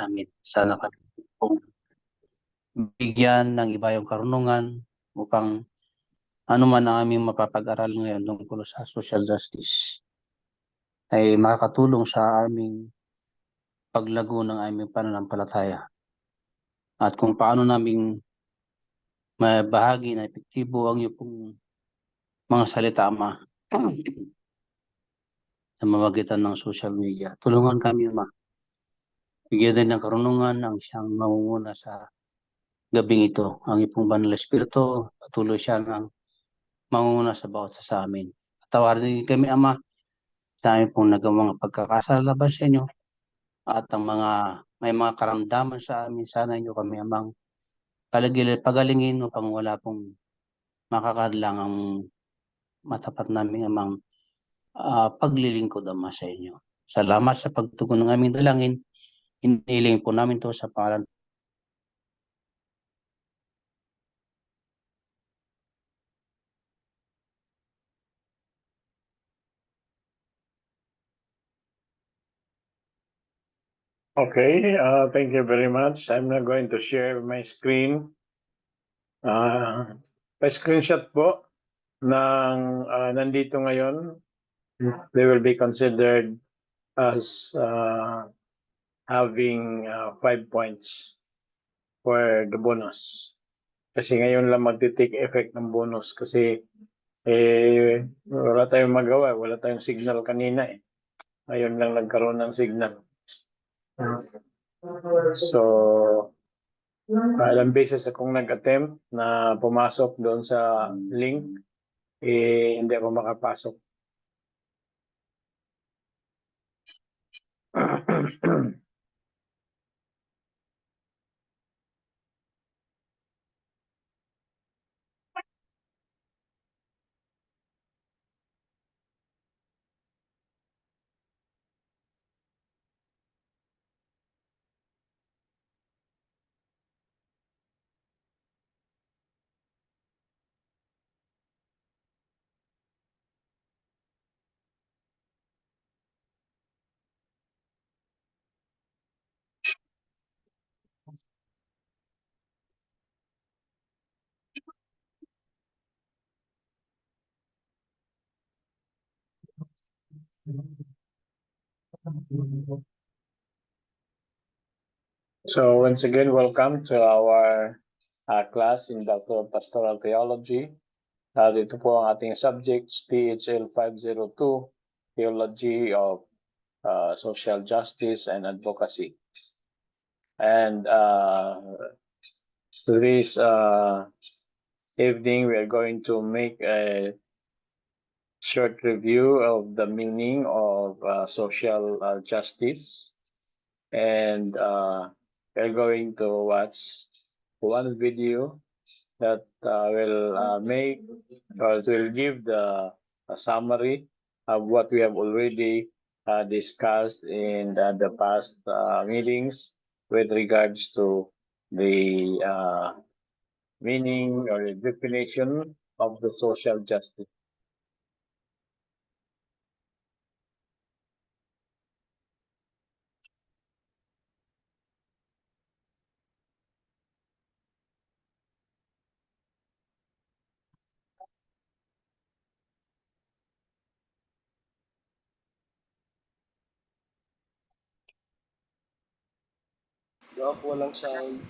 namin. Sana kami pong bigyan ng iba yung karunungan upang ano man ang aming mapapag-aral ngayon tungkol sa social justice ay makakatulong sa aming paglago ng aming pananampalataya at kung paano naming mabahagi na epektibo ang iyong pong mga salita, Ama, sa mamagitan ng social media. Tulungan kami, Ama. Bigyan din ng karunungan ang siyang mamumuna sa gabing ito. Ang ipong Banal na Espiritu, patuloy siya ng mangunguna sa bawat isa sa amin. Patawarin din kami, Ama, sa amin pong nagawang pagkakasala laban sa inyo at ang may mga karamdaman sa amin. Sana inyo kami, Amang, pagalingin upang wala pong makakadlang ang matapat namin, Amang, paglilingkod, Ama, sa inyo. Salamat sa pagtugon ng aming dalangin. Iniling po namin to sa pangalan. Okay, thank you very much. I'm now going to share my screen. Pa-screenshot po ng nandito ngayon. They will be considered as having 5 points for the bonus. Kasi ngayon lang magti-take effect ng bonus kasi wala tayong magawa, wala tayong signal kanina eh. Ngayon lang nagkaroon ng signal. So, ilang beses akong nag-attempt na pumasok doon sa link, hindi ako makapasok. So once again, welcome to our class in Doctor of Pastoral Theology. Dito po ang ating subjects, THL 502, Theology of Social Justice and Advocacy. And this evening, we are going to make a short review of the meaning of social justice. And we're going to watch one video that will make or will give a summary of what we have already discussed in the past meetings with regards to the meaning or the definition of the social justice. Walang sound.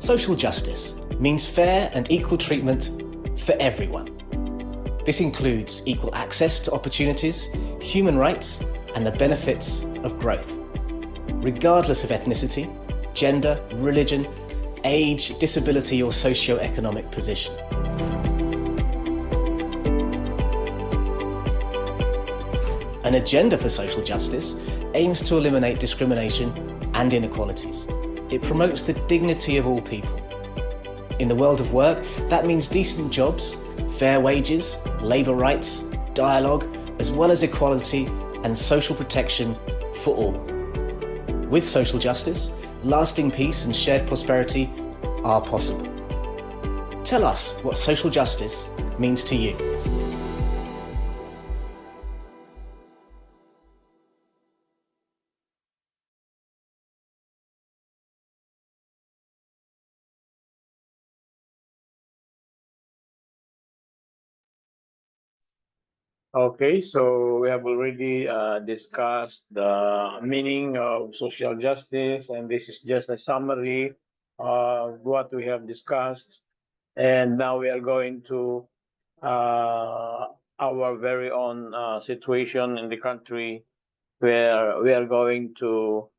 Social justice means fair and equal treatment for everyone. This includes equal access to opportunities, human rights, and the benefits of growth, regardless of ethnicity, gender, religion, age, disability, or socio-economic position. An agenda for social justice aims to eliminate discrimination and inequalities. It promotes the dignity of all people. In the world of work, that means decent jobs, fair wages, labour rights, dialogue, as well as equality and social protection for all. With social justice, lasting peace and shared prosperity are possible. Tell us what social justice means to you. Okay, so we have already discussed the meaning of social justice, and this is just a summary of what we have discussed. And now we are going to our very own situation in the country, where we are going to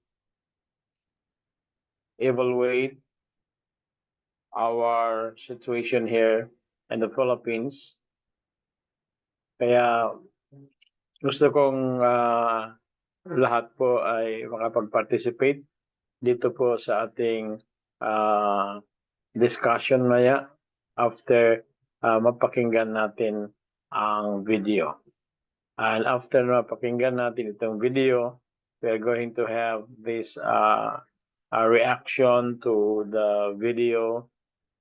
evaluate our situation here in the Philippines. Kaya gusto kong lahat po ay makapag-participate dito po sa ating discussion maya after mapakinggan natin ang video. And after mapakinggan natin itong video, we are going to have this a reaction to the video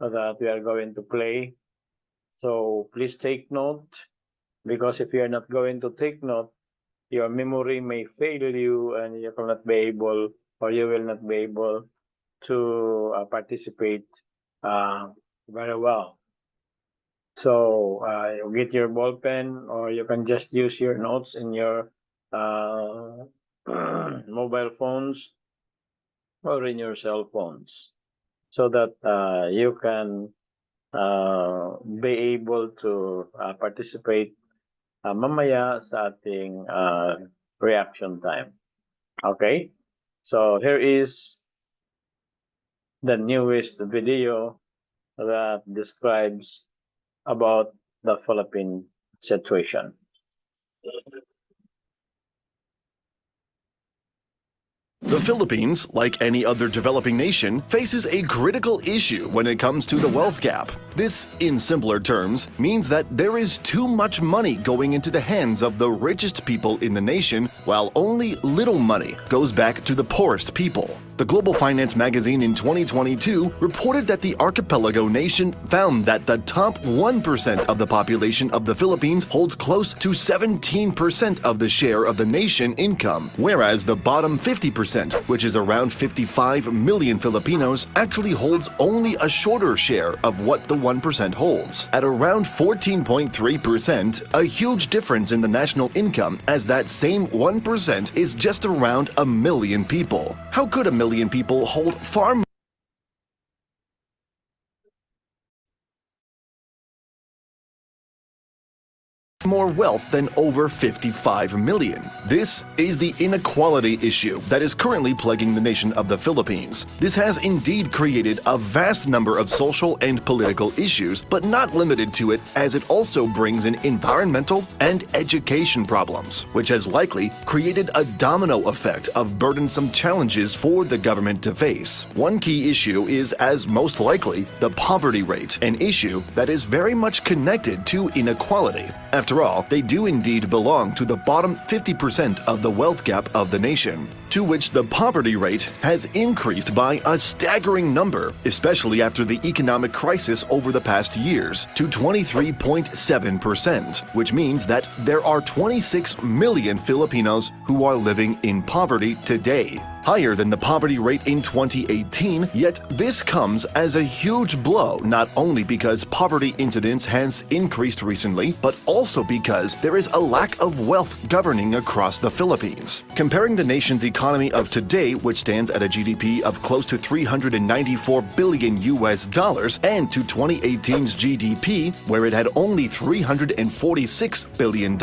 that we are going to play. So please take note, because if you are not going to take note, your memory may fail you and you cannot be able, or you will not be able to participate very well. So you get your ball pen, or you can just use your notes in your mobile phones or in your cell phones, so that you can be able to participate mamaya sa ating reaction time. Okay? So here is the newest video that describes about the Philippine situation. The Philippines, like any other developing nation, faces a critical issue when it comes to the wealth gap. This, in simpler terms, means that there is too much money going into the hands of the richest people in the nation, while only little money goes back to the poorest people. The Global Finance magazine in 2022 reported that the archipelago nation found that the top 1% of the population of the Philippines holds close to 17% of the share of the nation income, whereas the bottom 50%, which is around 55 million Filipinos, actually holds only a shorter share of what the 1% holds, at around 14.3%, a huge difference in the national income, as that same 1% is just around a million people. How could a million people hold far more wealth than over 55 million? This is the inequality issue that is currently plaguing the nation of the Philippines. This has indeed created a vast number of social and political issues, but not limited to it, as it also brings in environmental and education problems, which has likely created a domino effect of burdensome challenges for the government to face. One key issue is, as most likely, the poverty rate, an issue that is very much connected to inequality. After all, they do indeed belong to the bottom 50% of the wealth gap of the nation, to which the poverty rate has increased by a staggering number, especially after the economic crisis over the past years, to 23.7%, which means that there are 26 million Filipinos who are living in poverty today, higher than the poverty rate in 2018, yet this comes as a huge blow, not only because poverty incidence has increased recently, but also because there is a lack of wealth governing across the Philippines. Comparing the nation's economy economy of today, which stands at a GDP of close to $394 billion and to 2018's GDP, where it had only $346 billion,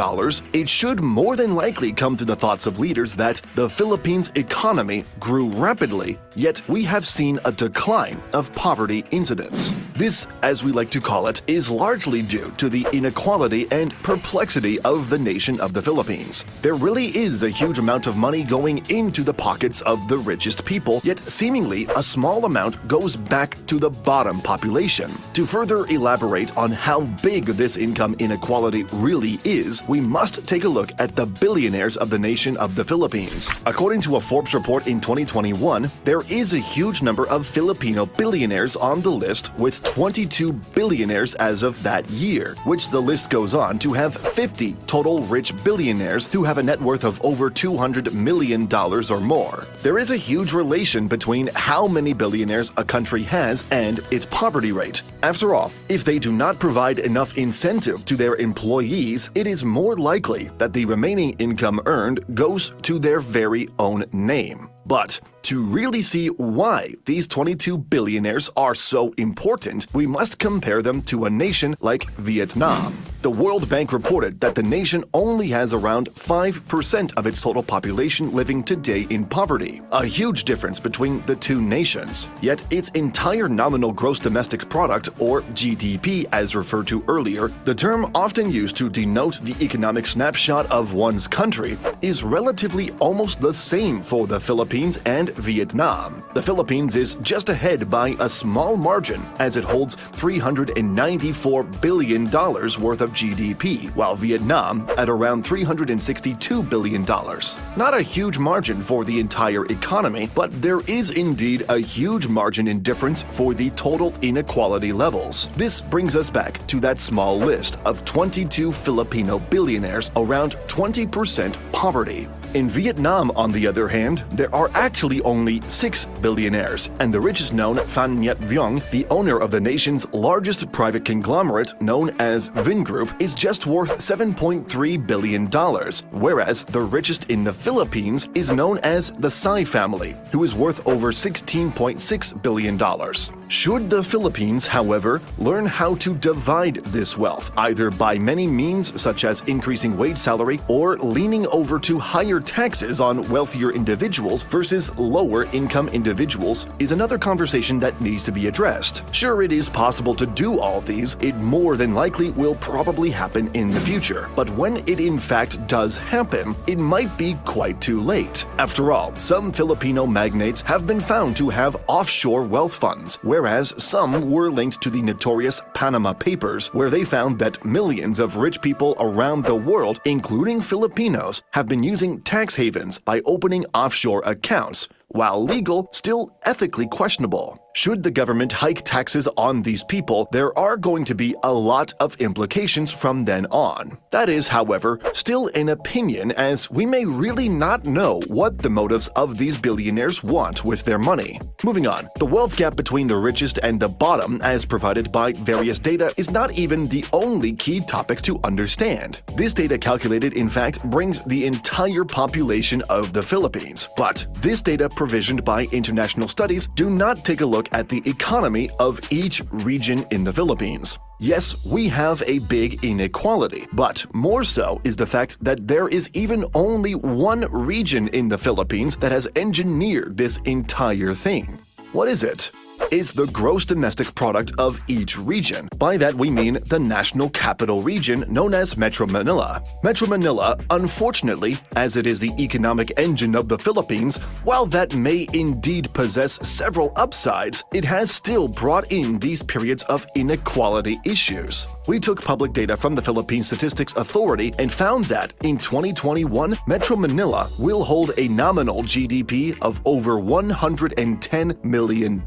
it should more than likely come to the thoughts of leaders that the Philippines' economy grew rapidly, yet we have seen a decline of poverty incidents. This, as we like to call it, is largely due to the inequality and perplexity of the nation of the Philippines. There really is a huge amount of money going into the pockets of the richest people, yet seemingly a small amount goes back to the bottom population. To further elaborate on how big this income inequality really is, we must take a look at the billionaires of the nation of the Philippines. According to a Forbes report in 2021, there is a huge number of Filipino billionaires on the list, with 22 billionaires as of that year, which the list goes on to have 50 total rich billionaires who have a net worth of over $200 million or more. There is a huge relation between how many billionaires a country has and its poverty rate. After all, if they do not provide enough incentive to their employees, it is more likely that the remaining income earned goes to their very own name. But to really see why these 22 billionaires are so important, we must compare them to a nation like Vietnam. The World Bank reported that the nation only has around 5% of its total population living today in poverty, a huge difference between the two nations. Yet its entire nominal gross domestic product, or GDP as referred to earlier, the term often used to denote the economic snapshot of one's country, is relatively almost the same for the Philippines and Vietnam. The Philippines is just ahead by a small margin, as it holds $394 billion worth of GDP, while Vietnam at around $362 billion. Not a huge margin for the entire economy, but there is indeed a huge margin in difference for the total inequality levels. This brings us back to that small list of 22 Filipino billionaires, around 20% poverty. In Vietnam, on the other hand, there are actually only 6 billionaires, and the richest known, Phan Nhật Vuong, the owner of the nation's largest private conglomerate known as Vingroup, is just worth $7.3 billion, whereas the richest in the Philippines is known as the Sy family, who is worth over $16.6 billion. Should the Philippines, however, learn how to divide this wealth, either by many means such as increasing wage salary or leaning over to higher taxes on wealthier individuals versus lower income individuals, is another conversation that needs to be addressed. Sure, it is possible to do all these, it more than likely will probably happen in the future, but when it in fact does happen, it might be quite too late. After all, some Filipino magnates have been found to have offshore wealth funds, whereas some were linked to the notorious Panama Papers, where they found that millions of rich people around the world, including Filipinos, have been using tax havens by opening offshore accounts, while legal, still ethically questionable. Should the government hike taxes on these people, there are going to be a lot of implications from then on. That is, however, still an opinion, as we may really not know what the motives of these billionaires want with their money. Moving on, the wealth gap between the richest and the bottom, as provided by various data, is not even the only key topic to understand. This data calculated, in fact, brings the entire population of the Philippines. But this data provisioned by international studies do not take a look at the economy of each region in the Philippines. Yes, we have a big inequality, but more so is the fact that there is even only one region in the Philippines that has engineered this entire thing. What is it? It's the gross domestic product of each region. By that we mean the national capital region known as Metro Manila. Metro Manila, unfortunately, as it is the economic engine of the Philippines, while that may indeed possess several upsides, it has still brought in these periods of inequality issues. We took public data from the Philippine Statistics Authority and found that in 2021, Metro Manila will hold a nominal GDP of over $110 million,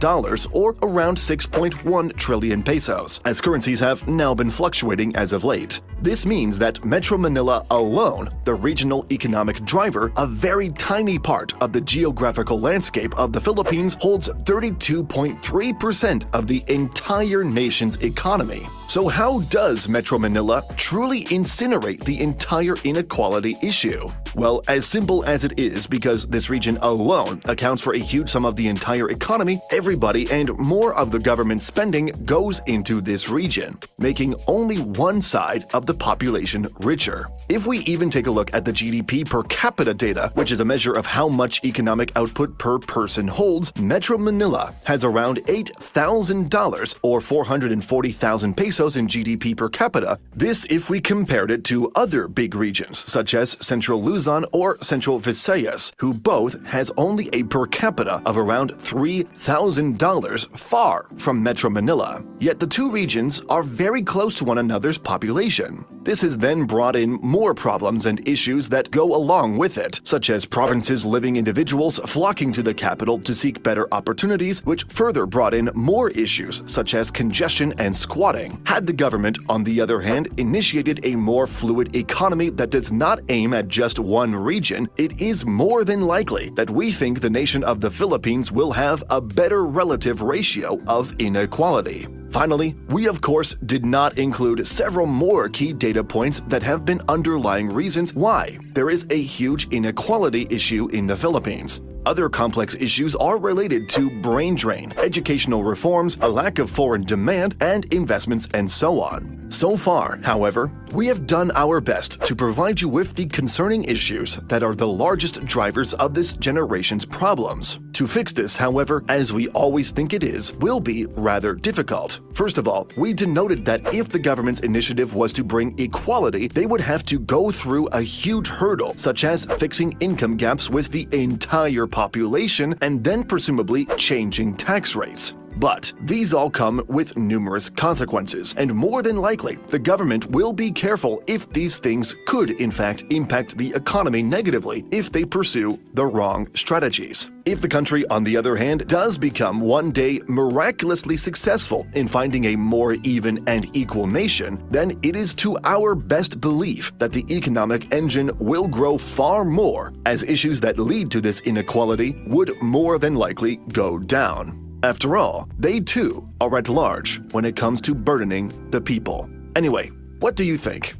or around 6.1 trillion pesos, as currencies have now been fluctuating as of late. This means that Metro Manila alone, the regional economic driver, a very tiny part of the geographical landscape of the Philippines, holds 32.3% of the entire nation's economy. So how does Metro Manila truly incinerate the entire inequality issue? Well, as simple as it is, because this region alone accounts for a huge sum of the entire economy, everybody and more of the government spending goes into this region, making only one side of the population richer. If we even take a look at the GDP per capita data, which is a measure of how much economic output per person holds, Metro Manila has around $8,000 or 440,000 pesos in GDP per capita. This if we compared it to other big regions, such as Central Luzon or Central Visayas, who both has only a per capita of around $3,000, far from Metro Manila. Yet the two regions are very close to one another's population. This has then brought in more problems and issues that go along with it, such as provinces living individuals flocking to the capital to seek better opportunities, which further brought in more issues such as congestion and squatting. Had the government, on the other hand, initiated a more fluid economy that does not aim at just one region, it is more than likely that we think the nation of the Philippines will have a better relative ratio of inequality. Finally, we of course did not include several more key data points that have been underlying reasons why there is a huge inequality issue in the Philippines. Other complex issues are related to brain drain, educational reforms, a lack of foreign demand, and investments, and so on. So far, however, we have done our best to provide you with the concerning issues that are the largest drivers of this generation's problems. To fix this, however, as we always think it is, will be rather difficult. First of all, we denoted that if the government's initiative was to bring equality, they would have to go through a huge hurdle, such as fixing income gaps with the entire population and then presumably changing tax rates. But these all come with numerous consequences, and more than likely, the government will be careful if these things could in fact impact the economy negatively if they pursue the wrong strategies. If the country, on the other hand, does become one day miraculously successful in finding a more even and equal nation, then it is to our best belief that the economic engine will grow far more, as issues that lead to this inequality would more than likely go down. After all, they too are at large when it comes to burdening the people. Anyway, what do you think?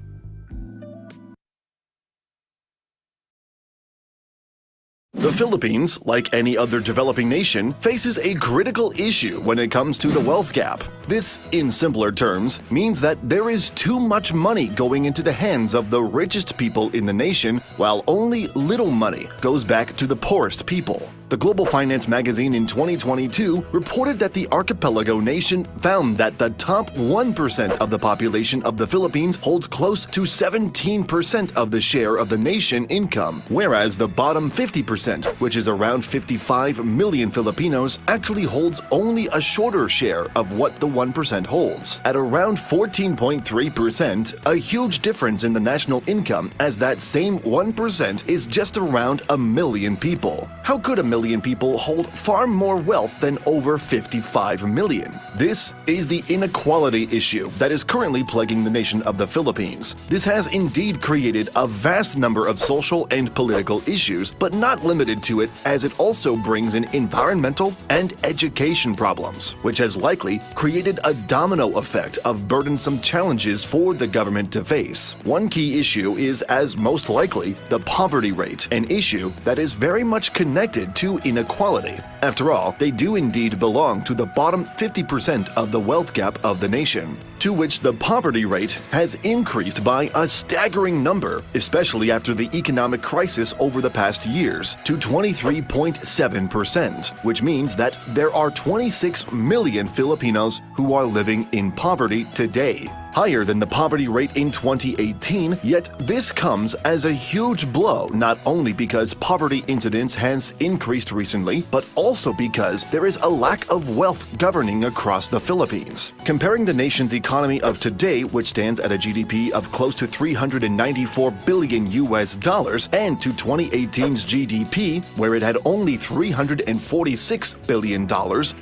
The Philippines, like any other developing nation, faces a critical issue when it comes to the wealth gap. This, in simpler terms, means that there is too much money going into the hands of the richest people in the nation, while only little money goes back to the poorest people. The Global Finance magazine in 2022 reported that the archipelago nation found that the top 1% of the population of the Philippines holds close to 17% of the share of the nation income, whereas the bottom 50%, which is around 55 million Filipinos, actually holds only a shorter share of what the 1% holds, at around 14.3%, a huge difference in the national income, as that same 1% is just around a million people. How could a million people hold far more wealth than over 55 million? This is the inequality issue that is currently plaguing the nation of the Philippines. This has indeed created a vast number of social and political issues, but not limited to it, as it also brings in environmental and education problems, which has likely created a domino effect of burdensome challenges for the government to face. One key issue is, as most likely, the poverty rate, an issue that is very much connected to inequality. After all, they do indeed belong to the bottom 50% of the wealth gap of the nation, to which the poverty rate has increased by a staggering number, especially after the economic crisis over the past years, to 23.7%, which means that there are 26 million Filipinos who are living in poverty today, higher than the poverty rate in 2018, yet this comes as a huge blow not only because poverty incidence has increased recently, but also because there is a lack of wealth governing across the Philippines. Comparing the nation's economy of today, which stands at a GDP of close to $394 billion and to 2018's GDP, where it had only $346 billion,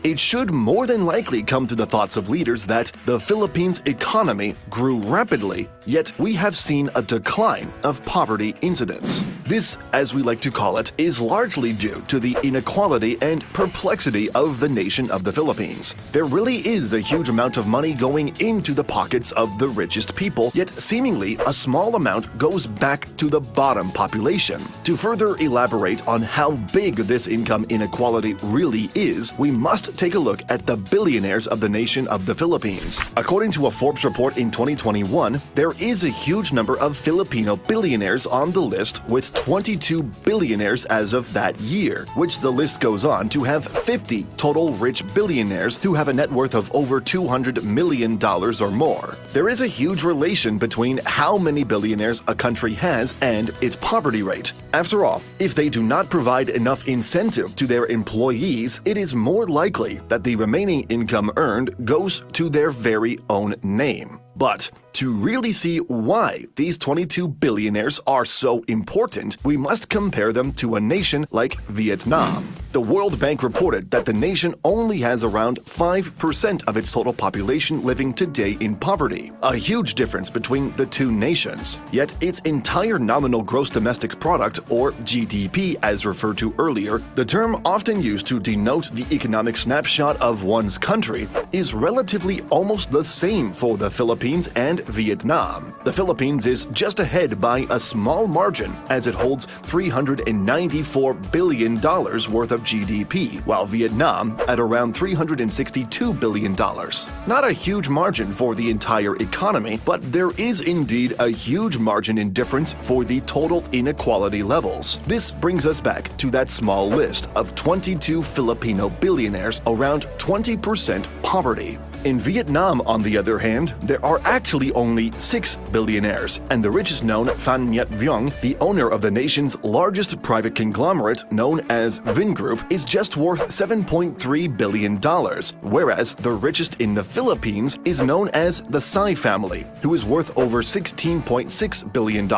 it should more than likely come to the thoughts of leaders that the Philippines economy grew rapidly Yet we have seen a decline of poverty incidents. This, as we like to call it, is largely due to the inequality and perplexity of the nation of the Philippines. There really is a huge amount of money going into the pockets of the richest people, yet seemingly a small amount goes back to the bottom population. To further elaborate on how big this income inequality really is, we must take a look at the billionaires of the nation of the Philippines. According to a Forbes report in 2021, there is a huge number of Filipino billionaires on the list, with 22 billionaires as of that year, which the list goes on to have 50 total rich billionaires who have a net worth of over $200 million or more. There is a huge relation between how many billionaires a country has and its poverty rate. After all, if they do not provide enough incentive to their employees, it is more likely that the remaining income earned goes to their very own name. But to really see why these 22 billionaires are so important, we must compare them to a nation like Vietnam. The World Bank reported that the nation only has around 5% of its total population living today in poverty, a huge difference between the two nations. Yet its entire nominal gross domestic product, or GDP as referred to earlier, the term often used to denote the economic snapshot of one's country, is relatively almost the same for the Philippines and Vietnam. The Philippines is just ahead by a small margin, as it holds $394 billion worth of GDP, while Vietnam at around $362 billion. Not a huge margin for the entire economy, but there is indeed a huge margin in difference for the total inequality levels. This brings us back to that small list of 22 Filipino billionaires, around 20% poverty. In Vietnam, on the other hand, there are actually only 6 billionaires, and the richest known, Phan Nhật Vuong, the owner of the nation's largest private conglomerate known as Vingroup, is just worth $7.3 billion, whereas the richest in the Philippines is known as the Sy family, who is worth over $16.6 billion.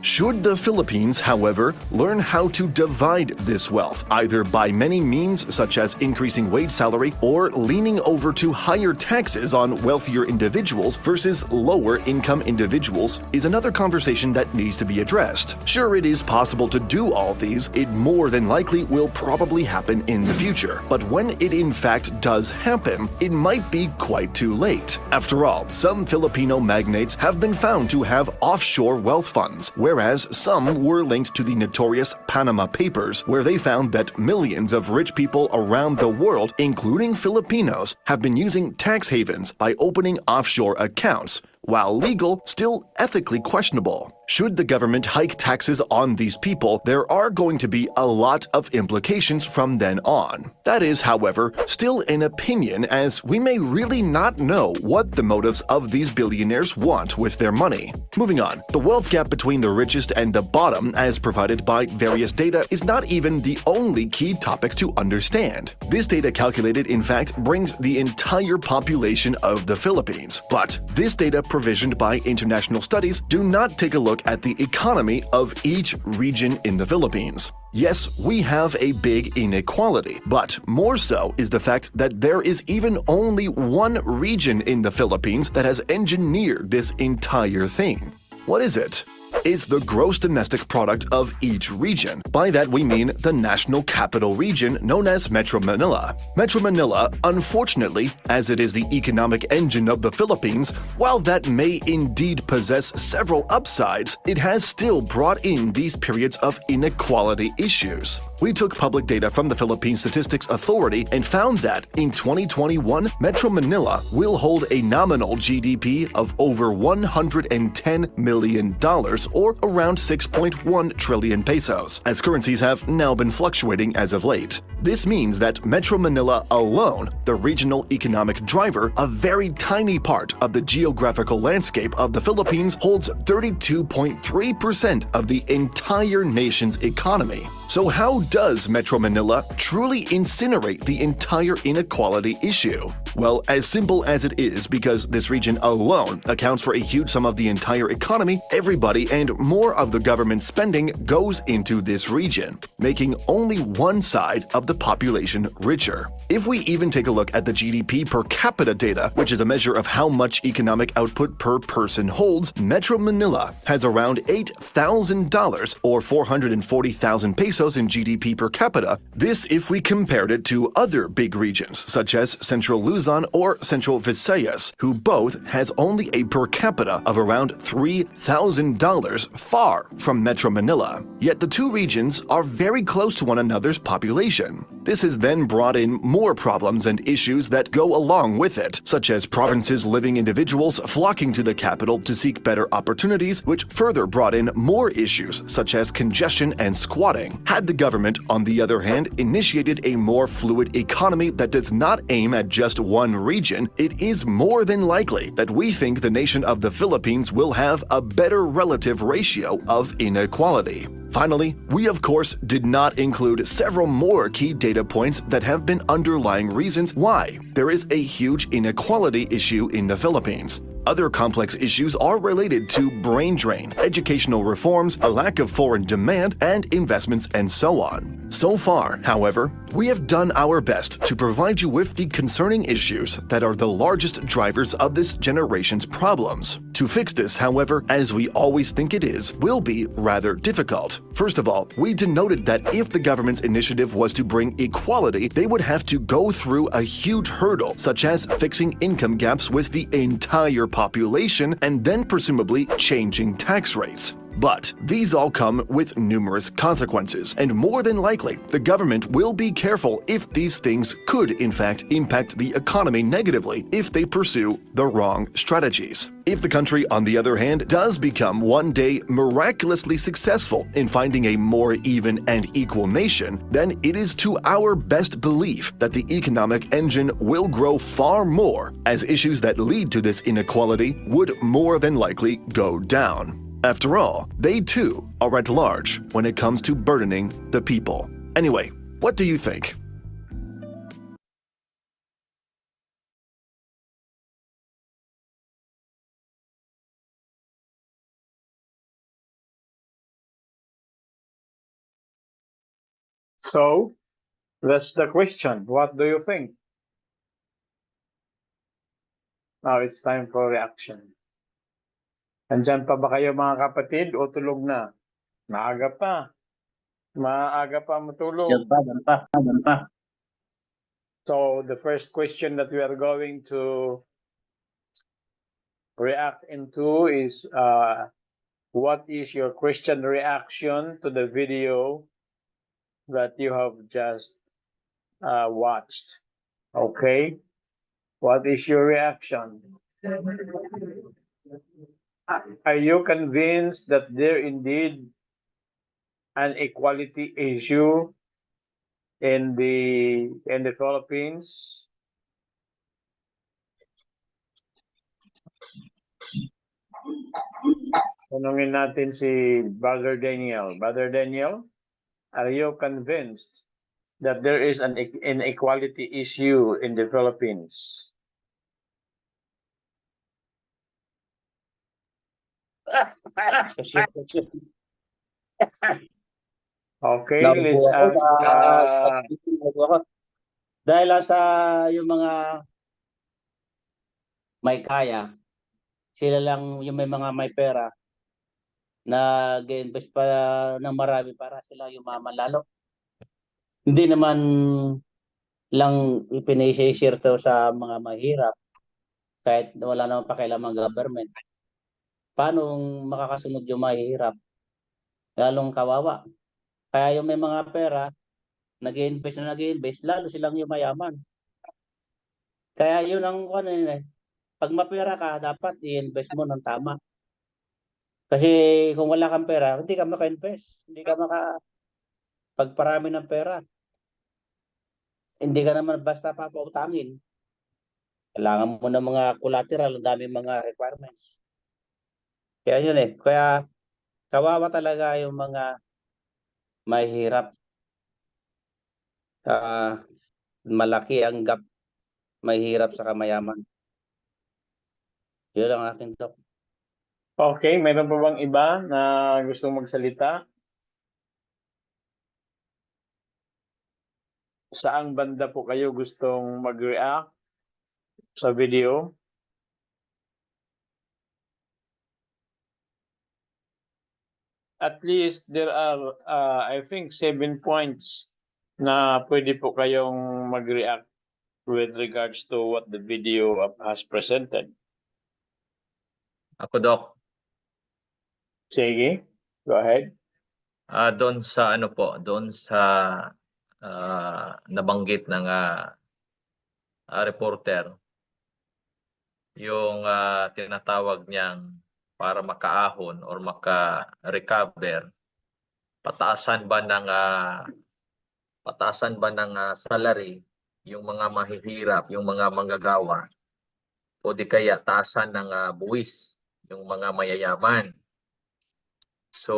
Should the Philippines, however, learn how to divide this wealth, either by many means such as increasing wage salary or leaning over to higher taxes on wealthier individuals versus lower income individuals, is another conversation that needs to be addressed. Sure, it is possible to do all these, it more than likely will probably happen in the future, but when it in fact does happen, it might be quite too late. After all, some Filipino magnates have been found to have offshore wealth funds, whereas some were linked to the notorious Panama Papers, where they found that millions of rich people around the world, including Filipinos, have been using tax havens by opening offshore accounts, while legal, still ethically questionable. Should the government hike taxes on these people, there are going to be a lot of implications from then on. That is, however, still an opinion, as we may really not know what the motives of these billionaires want with their money. Moving on, the wealth gap between the richest and the bottom, as provided by various data, is not even the only key topic to understand. This data calculated, in fact, brings the entire population of the Philippines. But this data provisioned by international studies do not take a look at the economy of each region in the Philippines. Yes, we have a big inequality, but more so is the fact that there is even only one region in the Philippines that has engineered this entire thing. What is it? Is the gross domestic product of each region. By that we mean the national capital region known as Metro Manila. Metro Manila, unfortunately, as it is the economic engine of the Philippines, while that may indeed possess several upsides, it has still brought in these periods of inequality issues. We took public data from the Philippine Statistics Authority and found that in 2021, Metro Manila will hold a nominal GDP of over $110 million, or around 6.1 trillion pesos, as currencies have now been fluctuating as of late. This means that Metro Manila alone, the regional economic driver, a very tiny part of the geographical landscape of the Philippines, holds 32.3% of the entire nation's economy. So how does Metro Manila truly incinerate the entire inequality issue? Well, as simple as it is, because this region alone accounts for a huge sum of the entire economy, everybody and more of the government spending goes into this region, making only one side of the population richer. If we even take a look at the GDP per capita data, which is a measure of how much economic output per person holds, Metro Manila has around $8,000 or 440,000 pesos in GDP per capita. This if we compared it to other big regions such as Central Luzon or Central Visayas, who both has only a per capita of around $3,000, far from Metro Manila. Yet the two regions are very close to one another's population. This has then brought in more problems and issues that go along with it, such as provinces living individuals flocking to the capital to seek better opportunities, which further brought in more issues such as congestion and squatting. Had the government, on the other hand, initiated a more fluid economy that does not aim at just one region, it is more than likely that we think the nation of the Philippines will have a better relative ratio of inequality. Finally, we of course did not include several more key data points that have been underlying reasons why there is a huge inequality issue in the Philippines. Other complex issues are related to brain drain, educational reforms, a lack of foreign demand, and investments, and so on. So far, however, we have done our best to provide you with the concerning issues that are the largest drivers of this generation's problems. To fix this, however, as we always think it is, will be rather difficult. First of all, we denoted that if the government's initiative was to bring equality, they would have to go through a huge hurdle, such as fixing income gaps with the entire population and then presumably changing tax rates. But these all come with numerous consequences, and more than likely, the government will be careful if these things could in fact impact the economy negatively if they pursue the wrong strategies. If the country, on the other hand, does become one day miraculously successful in finding a more even and equal nation, then it is to our best belief that the economic engine will grow far more, as issues that lead to this inequality would more than likely go down. After all, they too are at large when it comes to burdening the people. Anyway, what do you think? So, that's the question. What do you think? Now it's time for reaction. Andyan pa ba kayo mga kapatid o tulog na? Maaga pa. Maaga pa matulog. Yan pa. So the first question that we are going to react into is what is your question reaction to the video that you have just watched? Okay. What is your reaction? Are you convinced that there indeed an equality issue in the Philippines? Tanungin natin si Brother Daniel. Brother Daniel, are you convinced that there is an inequality issue in the Philippines? Okay, let's ask. Dahil sa yung mga may kaya, sila lang yung may mga may pera na ga-invest pa ng marami para sila yumaman lalo. Hindi naman lang ipinishare to sa mga mahirap kahit wala naman pakialam ang government. Paano makakasunod yung mahirap? Lalong kawawa. Kaya yung may mga pera, nag-i-invest, lalo silang yumayaman. Kaya yun ang ano eh. Pag mapera ka, dapat i-invest mo ng tama. Kasi kung wala kang pera, hindi ka maka-invest. Hindi ka pagparami ng pera. Hindi ka naman basta papautangin. Kailangan mo ng mga collateral, ang dami mga requirements. Kaya yun eh. Kaya kawawa talaga yung mga mahirap. malaki ang gap, mahirap sa kamayaman. Yun ang akin, Doc. Okay, meron pa bang iba na gustong magsalita? Saang banda po kayo gustong mag-react sa video? At least there are, I think, 7 points na pwede po kayong mag-react with regards to what the video has presented. Ako, Doc, Sige, go ahead. doon sa ano po, doon sa nabanggit ng reporter, yung tinatawag niyang para makaahon or maka-recover, pataasan ba ng salary yung mga mahihirap, yung mga manggagawa, o di kaya taasan ng buwis yung mga mayayaman. So,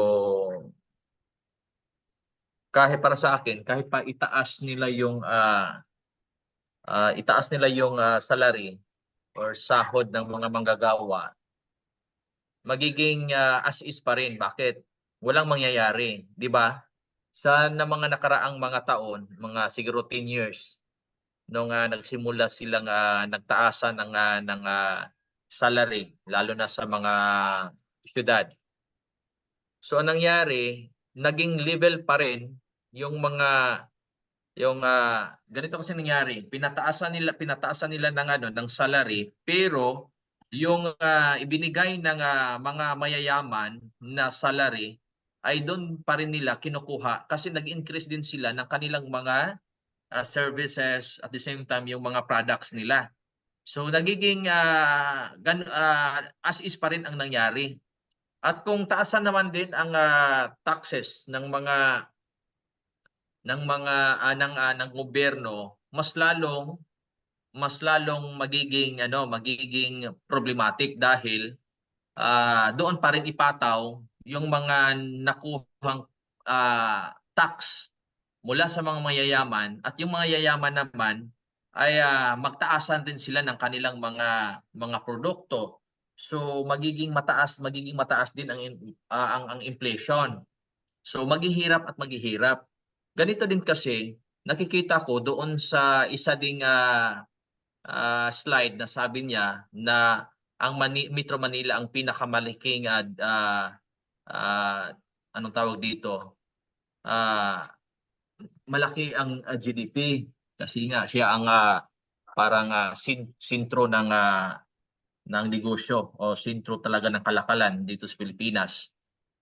kahit para sa akin, kahit pa itaas nila yung salary or sahod ng mga manggagawa, magiging as is pa rin. Bakit? Walang mangyayari, di ba? Sa mga nakaraang mga taon, mga siguro 10 years, nung nagsimula silang nagtaasan ng salary, lalo na sa mga syudad. So anong nangyari, naging level pa rin yung ganito kasi nangyari, pinataasan nila ng salary, pero yung ibinigay ng mga mayayaman na salary ay doon pa rin nila kinukuha kasi nag-increase din sila ng kanilang mga services, at the same time yung mga products nila. So nagiging as is pa rin ang nangyari. At kung taasan naman din ang taxes ng gobyerno, mas lalong magiging problematic dahil doon pa rin ipataw yung mga nakuhang tax mula sa mga mayayaman, at yung mga yayaman naman ay magtaasan din sila ng kanilang mga produkto. So magiging mataas din ang inflation. So maghihirap at maghihirap. Ganito din kasi nakikita ko doon sa isa ding slide na sabi niya na ang Metro Manila ang pinakamalaking anong tawag dito? Malaki ang GDP kasi nga siya ang parang sentro ng negosyo o sentro talaga ng kalakalan dito sa Pilipinas.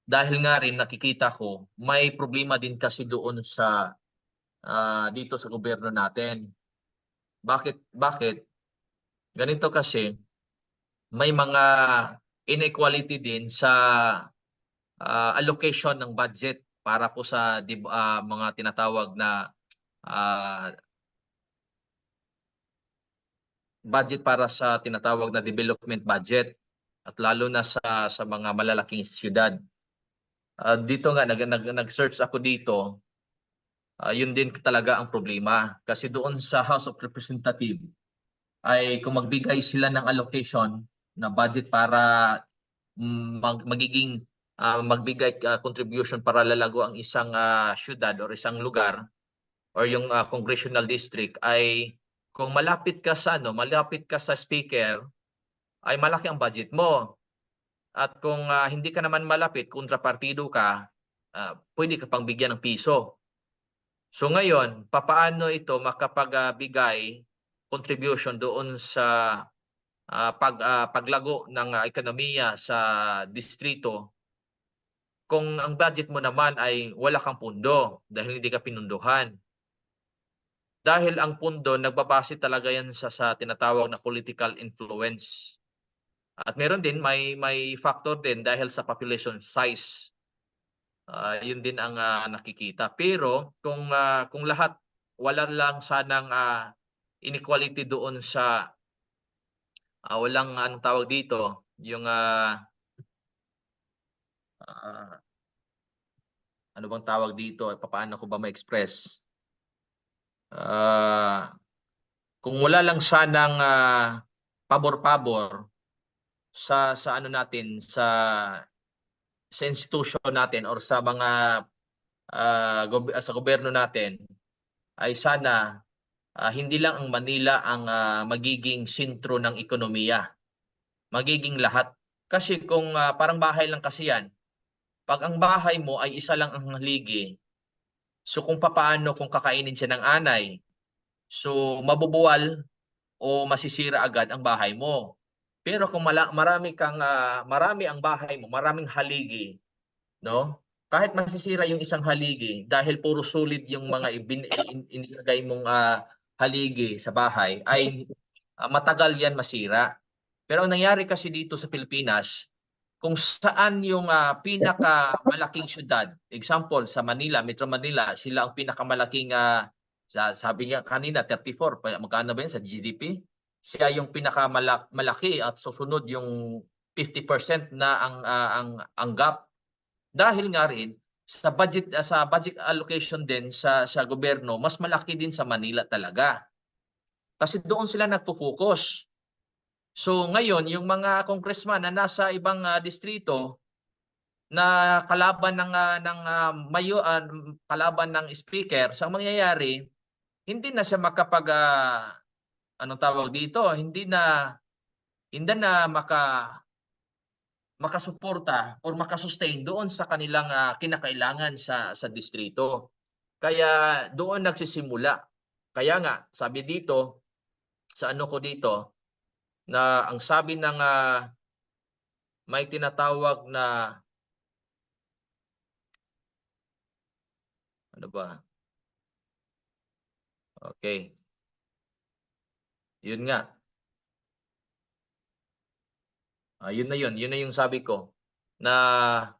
Dahil nga rin nakikita ko may problema din kasi doon sa dito sa gobyerno natin. Bakit? Ganito kasi may mga inequality din sa allocation ng budget para po sa mga tinatawag na budget para sa tinatawag na development budget, at lalo na sa mga malalaking siyudad. Dito nga nag-search ako dito, yun din talaga ang problema kasi doon sa House of Representatives ay kung magbigay sila ng allocation na budget para magbigay contribution para lalago ang isang syudad or isang lugar or yung congressional district, ay kung malapit ka sa speaker ay malaki ang budget mo. At kung hindi ka naman malapit, kontrapartido ka, pwede ka pang bigyan ng piso. So ngayon, papaano ito makapagbigay contribution doon sa paglago ng ekonomiya sa distrito kung ang budget mo naman ay wala kang pundo dahil hindi ka pinunduhan? Dahil ang pundo, nagbabase talaga yan sa tinatawag na political influence. At meron din, may factor din dahil sa population size. Yun din ang nakikita. Pero kung lahat, wala lang sanang inequality doon sa walang anong tawag dito, yung ano bang tawag dito? Paano ko ba ma-express? kung wala lang sanang pabor-pabor sa ano natin sa institution natin or sa mga sa gobyerno natin, ay sana hindi lang ang Manila ang magiging sentro ng ekonomiya. Magiging lahat. Kasi kung parang bahay lang kasi yan, pag ang bahay mo ay isa lang ang haligi, so kung papaano kung kakainin siya ng anay, so mabubuwal o masisira agad ang bahay mo. Pero kung marami ang bahay mo, maraming haligi, no? Kahit masisira yung isang haligi dahil puro solid yung mga inilagay mong haligi sa bahay, ay matagal yan masira. Pero ang nangyari kasi dito sa Pilipinas, kung saan yung pinakamalaking syudad, example sa Manila, Metro Manila, sila ang pinakamalaking, sabi niya kanina 34, magkano ba yun sa GDP? Siya yung pinakamalaki at susunod yung 50% na ang gap. Dahil nga rin sa budget allocation din sa gobyerno, mas malaki din sa Manila talaga. Kasi doon sila nagfo-focus. So ngayon, yung mga congressman na nasa ibang distrito na kalaban kalaban ng speaker, sa mangyayari, hindi na siya anong tawag dito, hindi na makasuporta or makasustain doon sa kanilang kinakailangan sa distrito. Kaya doon nagsisimula. Kaya nga, sabi dito, sa ano ko dito, na ang sabi ng may tinatawag na ano ba? Okay. Yun nga. Yun na yung sabi ko na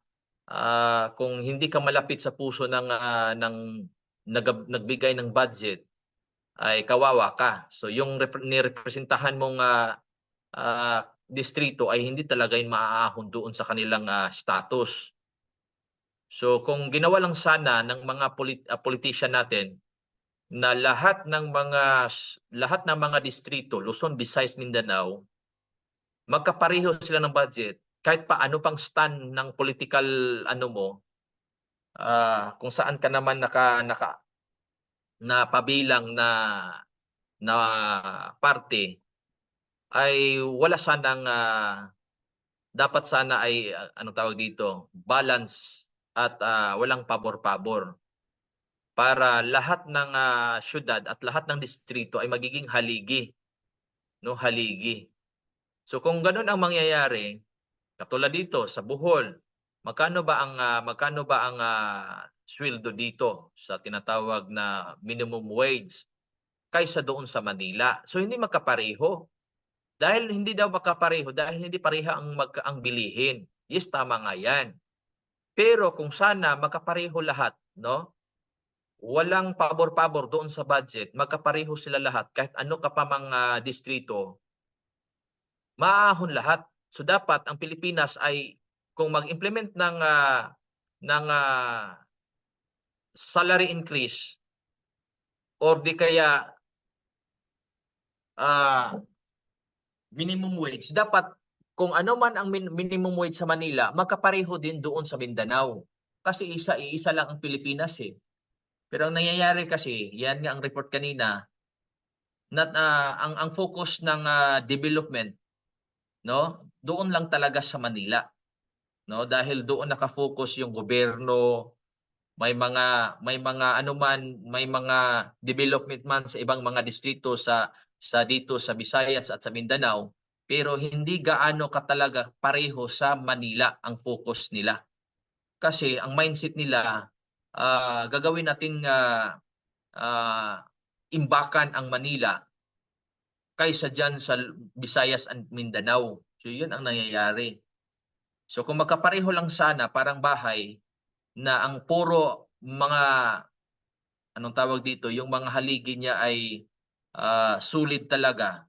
kung hindi ka malapit sa puso ng nagbigay ng budget, ay kawawa ka. So yung nirepresentahan mong distrito ay hindi talaga yung maaahon doon sa kanilang status. So kung ginawa lang sana ng mga politician natin na lahat ng mga distrito, Luzon, Visayas, Mindanao, magkapareho sila ng budget, kahit pa ano pang stand ng political kung saan ka naman pabilang na parte, ay wala sanang dapat sana ay anong tawag dito, balance at walang pabor-pabor para lahat ng syudad at lahat ng distrito ay magiging haligi, no, haligi. So kung ganun ang mangyayari, katulad dito sa Bohol, magkano ba ang sweldo dito sa tinatawag na minimum wage kaysa doon sa Manila? So hindi magkapareho. Dahil hindi daw magkapareho, dahil hindi pareha ang bilihin. Yes, tama nga yan. Pero kung sana magkapareho lahat, no? Walang pabor-pabor doon sa budget, magkapareho sila lahat, kahit ano ka pa mga distrito, maaahon lahat. So dapat ang Pilipinas ay kung mag-implement ng salary increase or di kaya minimum wage, dapat kung ano man ang minimum wage sa Manila, magkapareho din doon sa Mindanao. Kasi iisa lang ang Pilipinas eh. Pero ang nangyayari kasi, yan nga ang report kanina, na ang focus ng development, no, doon lang talaga sa Manila, no, dahil doon nakafocus yung gobyerno, may mga development man sa ibang mga distrito dito sa Visayas at sa Mindanao, pero hindi gaano ka talaga pareho sa Manila ang focus nila. Kasi ang mindset nila, gagawin nating imbakan ang Manila kaysa dyan sa Visayas and Mindanao. So yun ang nangyayari. So kung magkapareho lang sana, parang bahay, na ang puro mga, anong tawag dito, yung mga haligi niya ay sulit talaga.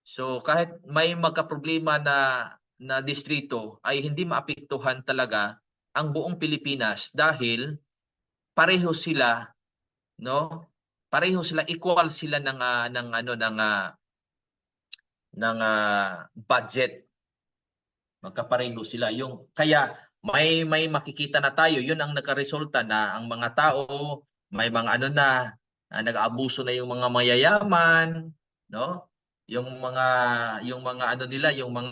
So kahit may magkaproblema na distrito, ay hindi maapektuhan talaga ang buong Pilipinas dahil pareho sila, no, pareho sila, equal sila ng budget. Magkapareho sila. Yung kaya may makikita na tayo, yun ang nagkaresulta na ang mga tao may mga nag-aabuso na yung mga mayayaman, no? Yung mga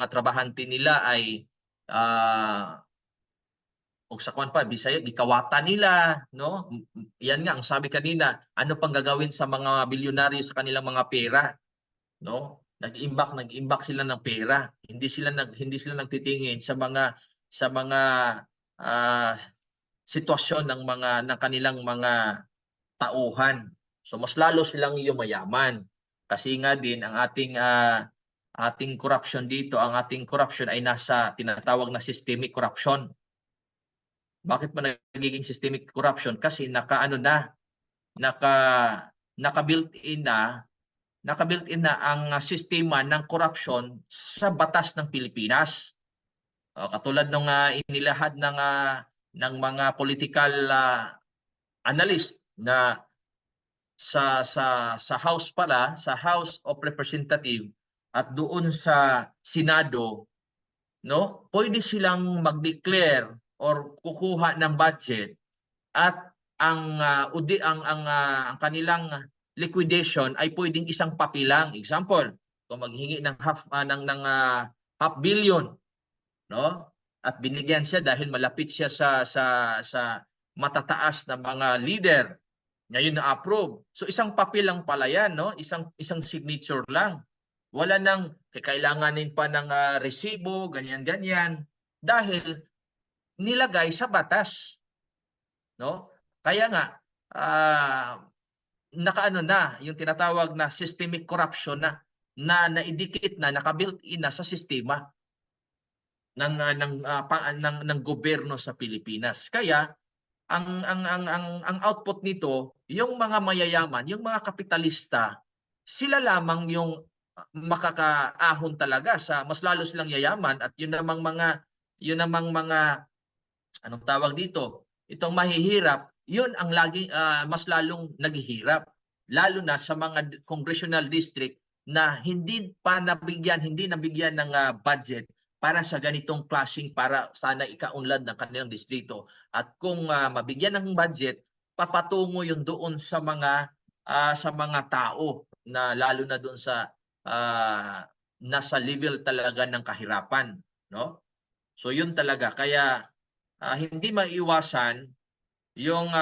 trabahante nila ay o sa kwan pa Bisaya gikawata nila, no? Yan nga ang sabi kanina, ano pang gagawin sa mga bilyonaryo sa kanilang mga pera, no? Nag-imbak sila ng pera. Hindi sila nagtitingin sa mga ah, sitwasyon ng kanilang mga tauhan. So mas lalo silang yumayaman. Kasi nga din ang ating corruption dito, ang ating corruption ay nasa tinatawag na systemic corruption. Bakit ba nagiging systemic corruption? Kasi naka-built-in na ang sistema ng corruption sa batas ng Pilipinas. Katulad nung inilahad ng mga political analyst na sa House sa House of Representatives at doon sa Senado, no? Pwede silang mag-declare or kukuha ng budget at ang kanilang liquidation ay pwedeng isang papilang. Example, kung maghingi ng half billion, no? At binigyan siya dahil malapit siya sa matataas na mga leader. Ngayon na-approve. So isang papel lang pala yan, no? Isang signature lang. Wala nang kailanganin pa ng resibo, ganyan-ganyan. Dahil nilagay sa batas, no? Kaya nga yung tinatawag na systemic corruption na naidikit na naka-built-in na sa sistema ng gobyerno sa Pilipinas. Kaya ang output nito, yung mga mayayaman, yung mga kapitalista, sila lamang yung makakaahon talaga sa mas lalo silang yayaman at yun namang mga anong tawag dito, itong mahihirap, yun ang mas lalong naghihirap, lalo na sa mga congressional district na hindi nabigyan ng budget para sa ganitong klaseng para sana ikaunlad ng kanilang distrito. At kung mabigyan ng budget, papatungo yun doon sa mga tao na lalo na doon sa nasa level talaga ng kahirapan, no? So yun talaga, kaya hindi maiwasan yung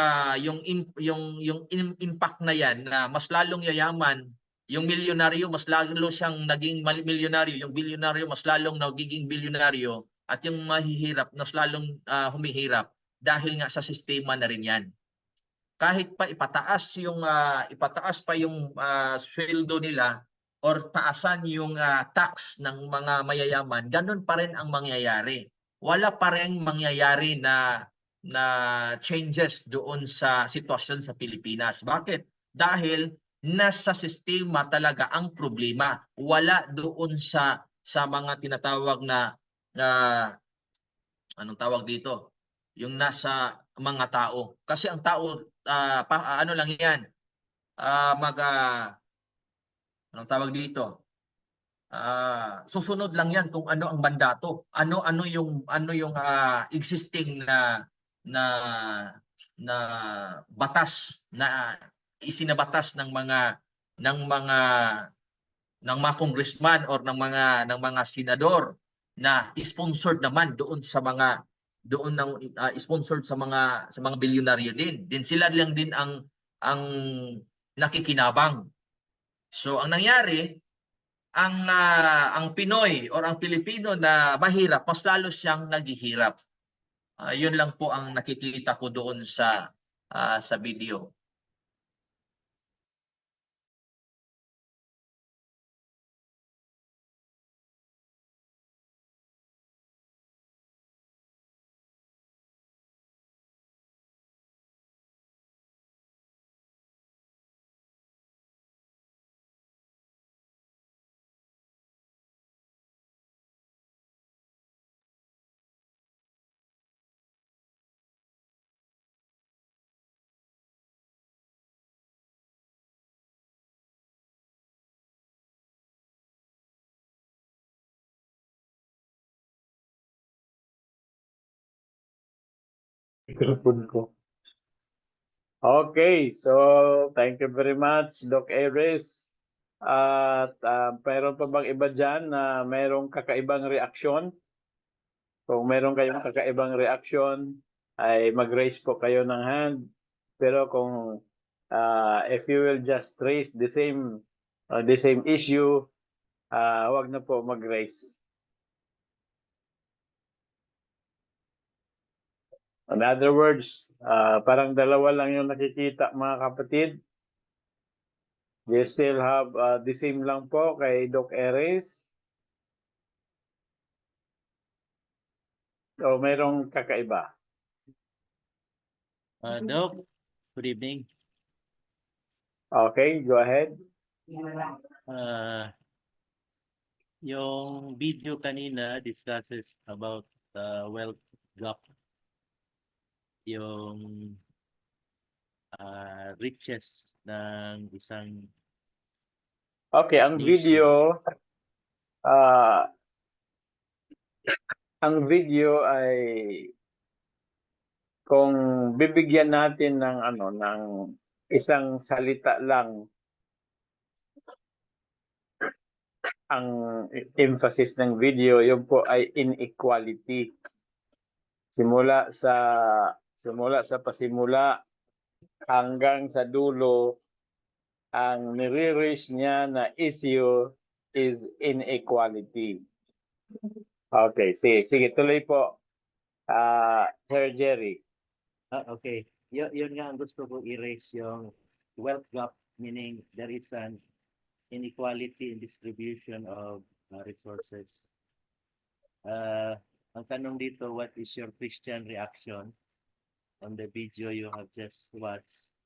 impact na yan na mas lalong yayaman yung milyonaryo, mas lalo siyang naging milyonaryo, yung bilyonaryo mas lalong nagiging bilyonaryo at yung mahihirap mas lalong humihirap dahil nga sa sistema na rin yan. Kahit pa ipataas pa yung sweldo nila or taasan yung tax ng mga mayayaman, ganun pa rin ang mangyayari. Wala pa rin mangyayari na changes doon sa sitwasyon sa Pilipinas. Bakit? Dahil nasa sistema talaga ang problema. Wala doon sa mga tinatawag na anong tawag dito? Yung nasa mga tao. Kasi ang tao ano lang 'yan? Anong tawag dito? Susunod lang 'yan kung ano ang mandato. Ano yung existing na batas na isinabatas ng mga congressman or ng mga senador na sponsored naman doon sponsored sa mga bilyonaryo din sila lang din ang nakikinabang. So ang nangyari, ang Pinoy or ang Pilipino na mahirap, mas lalo siyang naghihirap. Yun lang po ang nakikita ko doon sa video. Microphone ko. Okay, so thank you very much, Doc Aries. At mayroon pa bang iba dyan na mayroong kakaibang reaksyon? Kung mayroon kayong kakaibang reaksyon, ay mag-raise po kayo ng hand. Pero kung if you will just raise the same issue, wag na po mag-raise. In other words, parang dalawa lang yung nakikita mga kapatid. You still have the same lang po kay Doc Aries. O mayroong kakaiba? Doc, good evening. Okay, go ahead. Yung video kanina discusses about wealth gap. Yung riches ng isang Okay, ang nation. video ay kung bibigyan natin ng ng isang salita lang ang emphasis ng video, yun po ay inequality. Simula sa pasimula hanggang sa dulo, ang nire-raise niya na issue is inequality. Okay, sige, tuloy po. Sir Jerry. Okay. Yun nga ang gusto ko i-raise, yung wealth gap, meaning there is an inequality in distribution of resources. Ang tanong dito, what is your Christian reaction on the video you have just watched?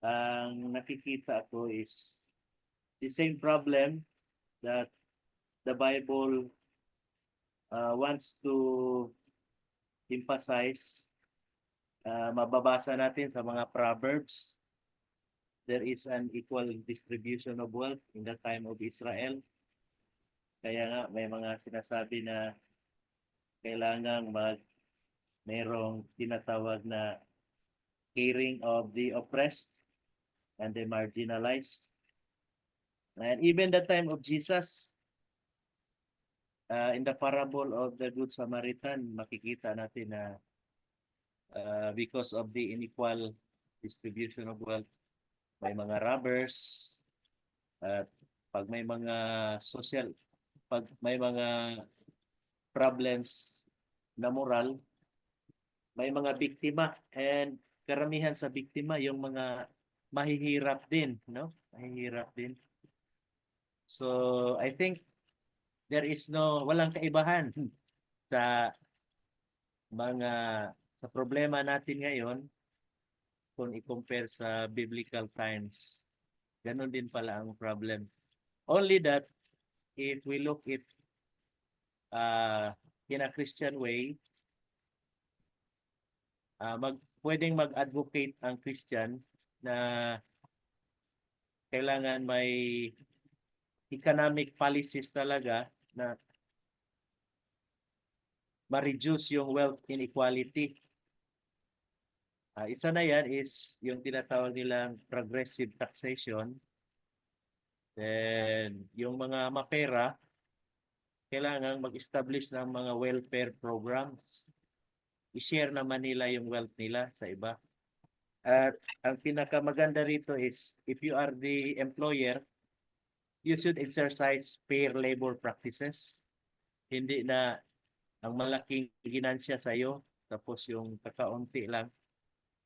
Ang nakikita ko is the same problem that the Bible wants to emphasize. Mababasa natin sa mga Proverbs. There is an equal distribution of wealth in the time of Israel. Kaya nga may mga sinasabi na kailangang mayroong tinatawag na caring of the oppressed and the marginalized. And even the time of Jesus, in the parable of the Good Samaritan, makikita natin na because of the unequal distribution of wealth, may mga robbers, at pag may mga problems na moral, may mga biktima, and karamihan sa biktima yung mga mahihirap din, no? Mahihirap din. So I think there is walang kaibahan sa problema natin ngayon kung i-compare sa biblical times. Ganon din pala ang problem. Only that if we look it in a Christian way, pwedeng mag-advocate ang Christian na kailangan may economic policies talaga na ma-reduce yung wealth inequality. Isa na yan is yung tinatawag nilang progressive taxation. Then yung mga mapera, kailangan mag-establish ng mga welfare programs. I-share naman nila yung wealth nila sa iba. At ang pinakamaganda rito is if you are the employer, you should exercise fair labor practices. Hindi na ang malaking ginansya sa iyo, tapos yung kakaunti lang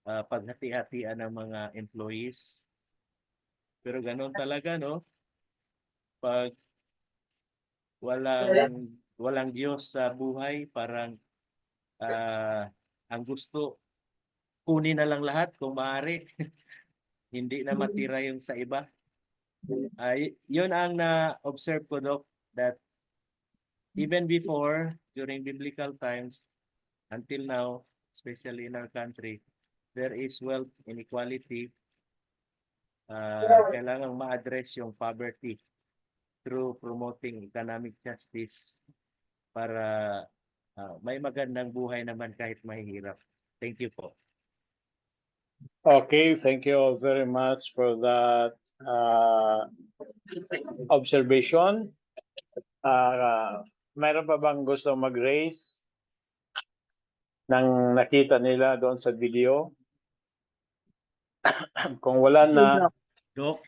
paghati-hatian ng mga employees. Pero ganoon talaga, no? Pag walang Diyos sa buhay, parang ang gusto kunin na lang lahat kung maaari. Hindi na matira yung sa iba. Yun ang na-observe ko, Doc, that even before, during biblical times, until now, especially in our country, there is wealth inequality. Kailangan ma-address yung poverty through promoting economic justice para may magandang buhay naman kahit mahihirap. Thank you po. Okay, thank you all very much for that observation. Mayroon pa bang gusto mag-raise ng nakita nila doon sa video? Kung wala na, Doc.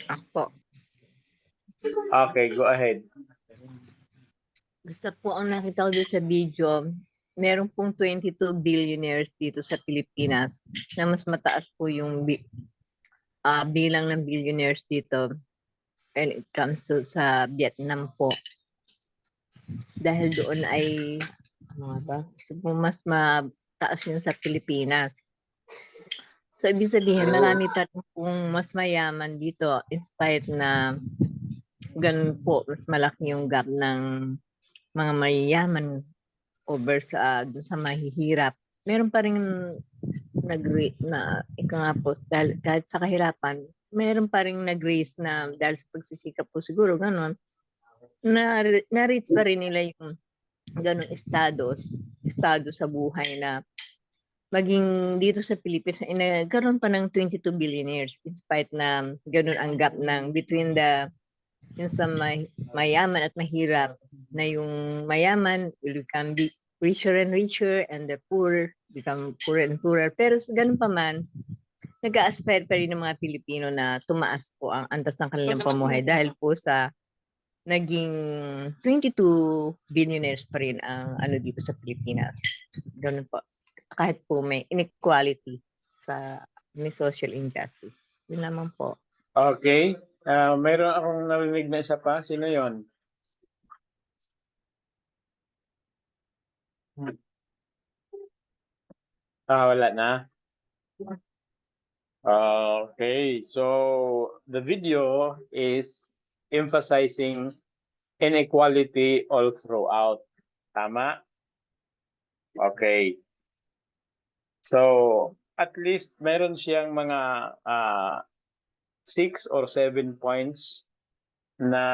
Ako. okay, go ahead. Basta po ang nakita ko doon sa video, meron pong 22 billionaires dito sa Pilipinas na mas mataas po yung bilang ng billionaires dito when it comes to sa Vietnam po. Dahil doon ay ano nga ba? Gusto po mas mataas yun sa Pilipinas. So, ibig sabihin, marami pa rin pong mas mayaman dito in spite na ganun po, mas malaki yung gap ng mga mayayaman over sa dun sa mahihirap. Meron pa rin ika nga po, kahit sa kahirapan, meron pa rin nag-raise na dahil sa pagsisikap po siguro, ganun, na-reach pa rin nila yung ganun estado sa buhay na maging dito sa Pilipinas, nagkaroon pa ng 22 billionaires in spite na ganun ang gap ng between yung sa mayaman at mahirap, na yung mayaman will become richer and richer and the poor become poorer and poorer. Pero ganun pa man, nag-a-aspire pa rin ng mga Pilipino na tumaas po ang antas ng kanilang pamuhay dahil po sa naging 22 billionaires pa rin ang ano dito sa Pilipinas. Ganun po. Kahit po may inequality may social injustice. Yun naman po. Okay. Mayroon akong narinig na isa pa. Sino yon? Wala na. Okay. So, the video is emphasizing inequality all throughout. Tama? Okay. So, at least meron siyang mga 6 or 7 points na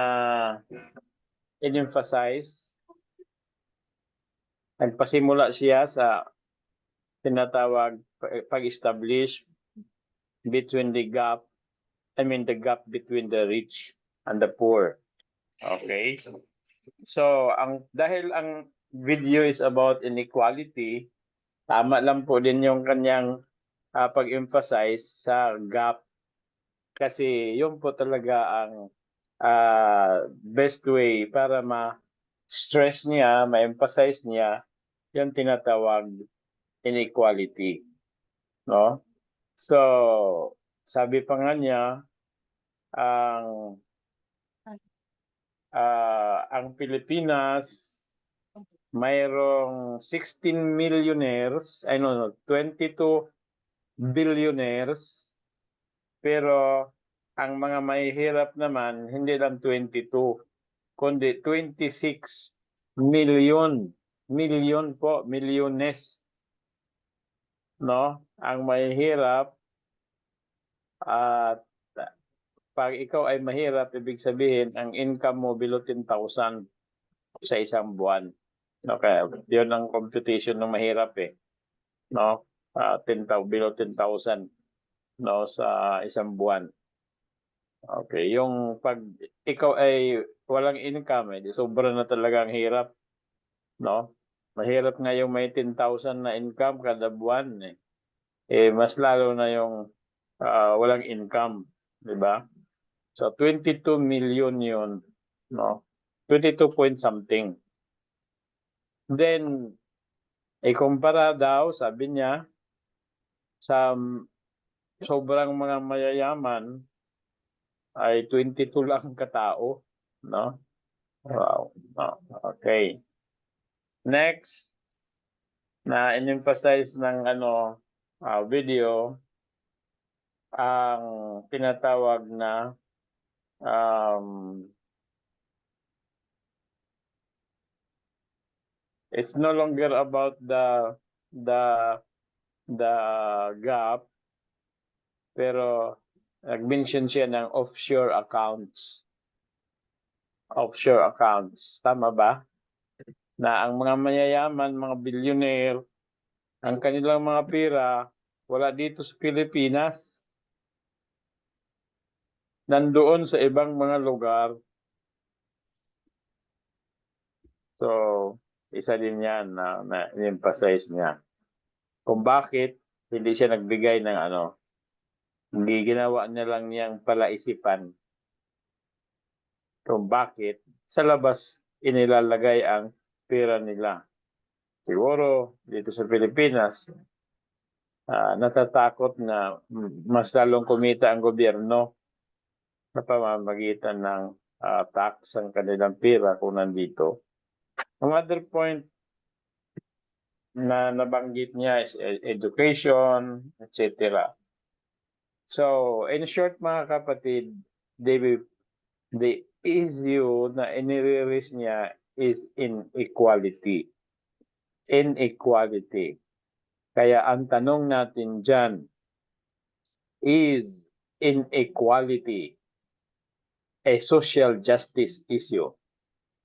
in-emphasize. Nagpasimula siya sa tinatawag pag-establish between the gap between the rich and the poor. Okay? So, dahil ang video is about inequality, tama lang po din yung kanyang pag-emphasize sa gap. Kasi yun po talaga ang best way para ma-stress niya, ma-emphasize niya yung tinatawag inequality. No? So, sabi pa nga niya, ang Pilipinas mayroong 16 millionaires, 22 billionaires, pero ang mga mahihirap naman, hindi lang 22, kundi 26 million po, milyones. No? Ang mahihirap, at pag ikaw ay mahirap, ibig sabihin, ang income mo below 10,000 sa isang buwan. Okay, yun ang computation ng mahirap eh. No? Below 10,000 no, sa isang buwan. Okay, yung pag ikaw ay walang income, di sobra na talaga ang hirap. No? Mahirap nga yung may 10,000 na income kada buwan eh. Mas lalo na yung walang income, di ba? So 22 million yun, no? 22 point something. Then ikumpara daw, sabi niya, sa sobrang mga mayayaman ay 22 lang katao, no? Wow. Okay. Next, na in-emphasize ng video ang tinatawag na it's no longer about the gap, pero nag-mention siya ng offshore accounts. Offshore accounts. Tama ba? Na ang mga mayayaman, mga billionaire, Ang kanilang mga pera wala dito sa Pilipinas. Nandoon sa ibang mga lugar. So, isa din yan na emphasize niya. Kung bakit hindi siya nagbigay ng hindi ginawa niya lang niyang palaisipan. Kung bakit sa labas inilalagay ang pera nila. Siguro dito sa Pilipinas, natatakot na mas lalong kumita ang gobyerno sa pamamagitan ng tax ang kanilang pera kung nandito. Another point na nabanggit niya is education, etc. So, in short mga kapatid, the issue na inire-raise niya is inequality. Inequality. Kaya ang tanong natin dyan, is inequality a social justice issue?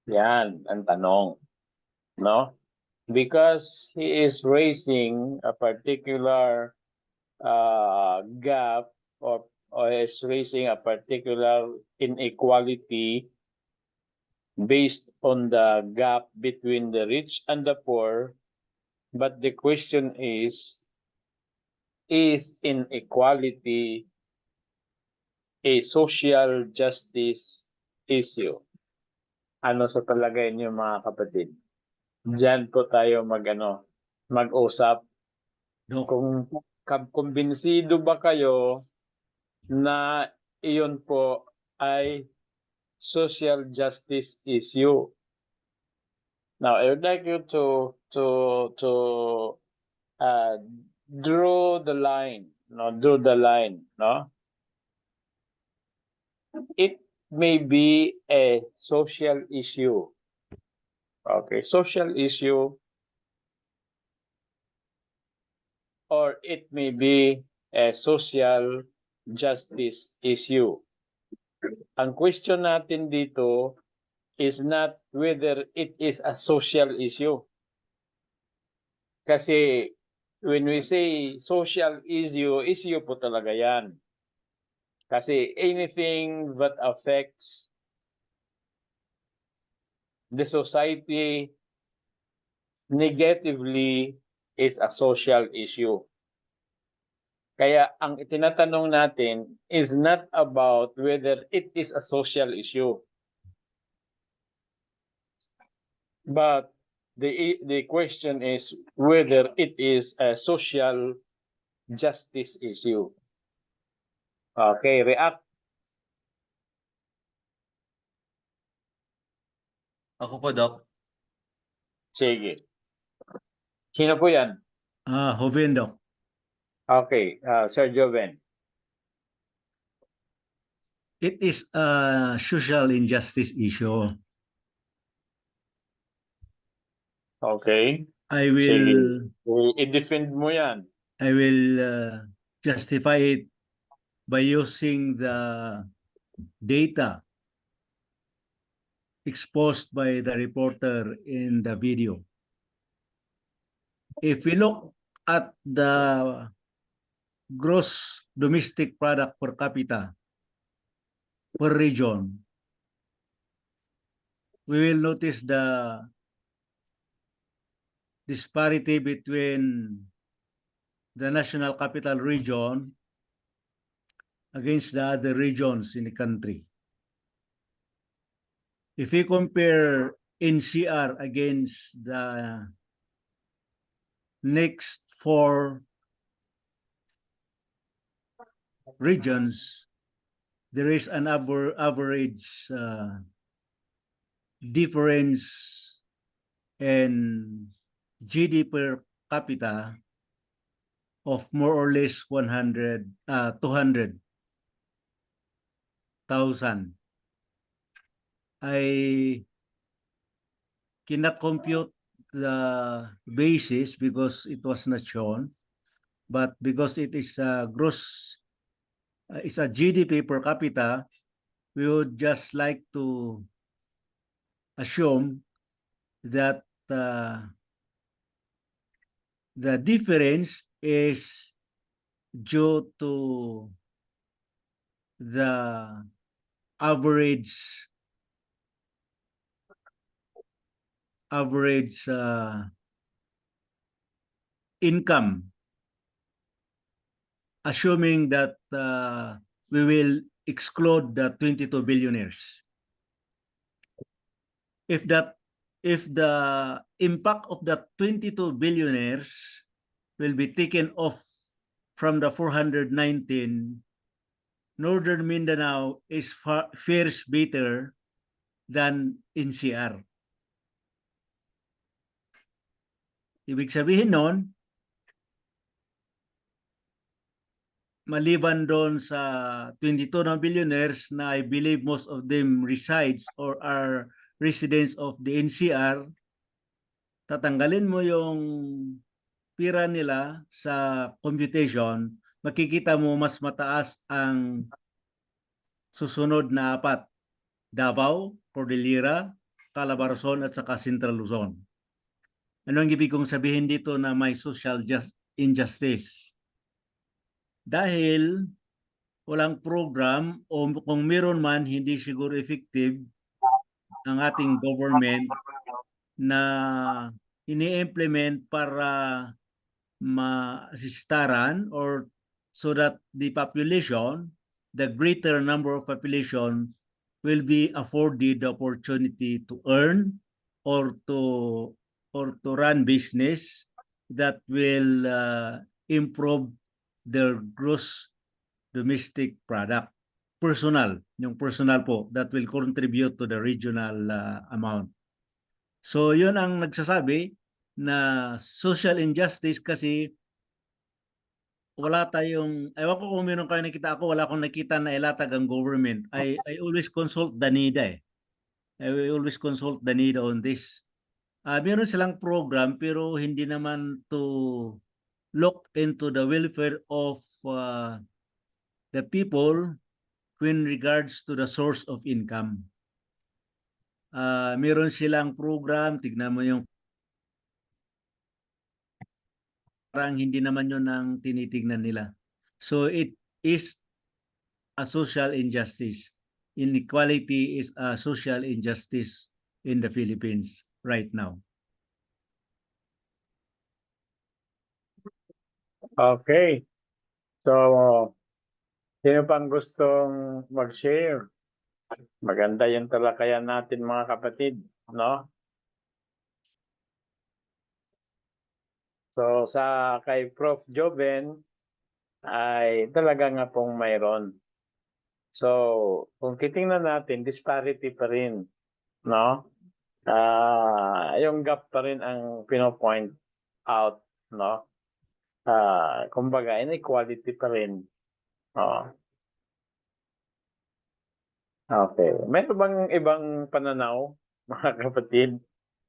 Yan ang tanong. No? Because he is raising a particular gap or is raising a particular inequality based on the gap between the rich and the poor. But the question is inequality a social justice issue? Ano sa palagay niyo mga kapatid? Diyan po tayo mag-usap. Kung kumbinsido ba kayo na iyon po ay social justice issue? Now, I would like you to draw the line, draw the line, no? It may be a social issue. Okay, social issue, or it may be a social justice issue. Ang question natin dito is not whether it is a social issue. Kasi when we say social issue po talaga yan. Kasi anything that affects the society negatively is a social issue. Kaya ang itinatanong natin is not about whether it is a social issue. But the question is whether it is a social justice issue. Okay, react. Ako po, Doc. Sige. Sino po yan? Joven, Doc. Okay, Sir Joven. It is a social injustice issue. Okay. I will I-defend mo yan. justify it by using the data exposed by the reporter in the video. If we look at the gross domestic product per capita per region, we will notice the disparity between the National Capital Region against the other regions in the country. If we compare NCR against the next 4 regions, there is an average difference in GDP per capita of more or less 200,000. I cannot compute the basis because it was not shown, but because it is a gross, it's a GDP per capita, we would just like to assume that The difference is due to the average income, assuming that we will exclude the 22 billionaires. If the impact of the 22 billionaires will be taken off from the 419, Northern Mindanao fares better than NCR. Ibig sabihin nun, maliban doon sa 22 na billionaires na I believe most of them resides or are residents of the NCR, tatanggalin mo yung pira nila sa computation, makikita mo mas mataas ang susunod na apat: Davao, Cordillera, Calabarzon at saka Central Luzon. Ano ang ibig kong sabihin dito na may social injustice? Dahil walang program o kung meron man, hindi siguro effective ang ating government na ini-implement para ma-asistaran or so that the population, the greater number of population will be afforded the opportunity to earn or to run business that will improve their gross domestic product. Yung personal po, that will contribute to the regional amount. So yun ang nagsasabi na social injustice kasi wala tayong, ewan ko kung meron kayo nakita, ako wala akong nakita na ilatag ang government. I always consult the NIDA I always consult the NIDA on this. Meron silang program pero hindi naman to look into the welfare of the people when regards to the source of income. Meron silang program, tignan mo yung parang hindi naman yun ang tinitignan nila. So it is a social injustice. Inequality is a social injustice in the Philippines right now. Okay. So, sino pang gustong mag-share? Maganda yung talakayan natin mga kapatid, no? So, kay Prof. Joven ay talaga nga pong mayroon. So, kung titingnan natin, disparity pa rin, no? Yung gap pa rin ang pinopoint out, no? Kumbaga, inequality pa rin. Okay. Meron bang ibang pananaw, mga kapatid?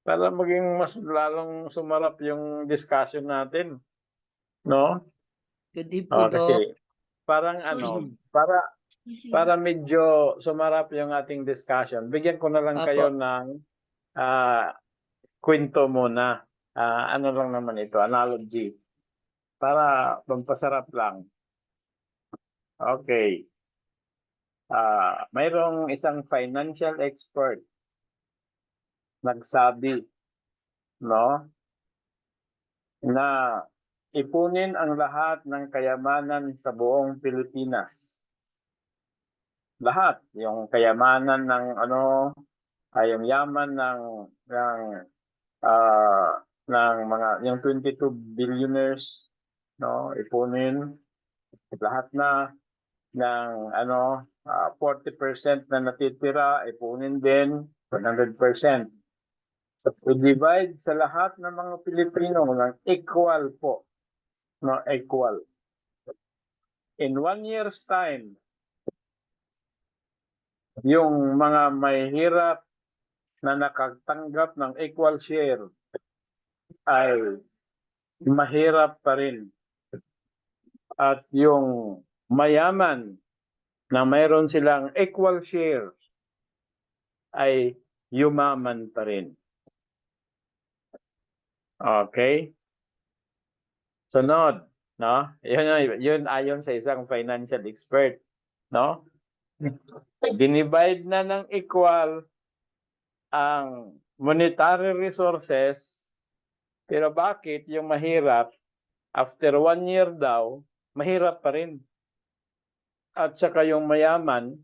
Para maging mas lalong sumarap yung discussion natin. No? Good day po, Doc. Kasi parang para medyo sumarap yung ating discussion, bigyan ko na lang kayo ng kwento muna. Ano lang naman ito, analogy. Para pampasarap lang. Okay. Mayroong isang financial expert nagsabi, no, na ipunin ang lahat ng kayamanan sa buong Pilipinas. Lahat, yung kayamanan ng yung yaman ng mga yung 22 billionaires, no, ipunin lahat na ng 40% na natitira, ipunin din 100%. I-divide sa lahat ng mga Pilipino ng equal po. No, equal. In 1 year's time, yung mga may hirap na nakatanggap ng equal share ay mahirap pa rin. At yung mayaman na mayroon silang equal share ay yumaman pa rin. Okay? Sunod, no? Yun ayon sa isang financial expert, no? Dinivide na ng equal ang monetary resources, pero bakit yung mahirap, after 1 year daw, mahirap pa rin. At saka yung mayaman,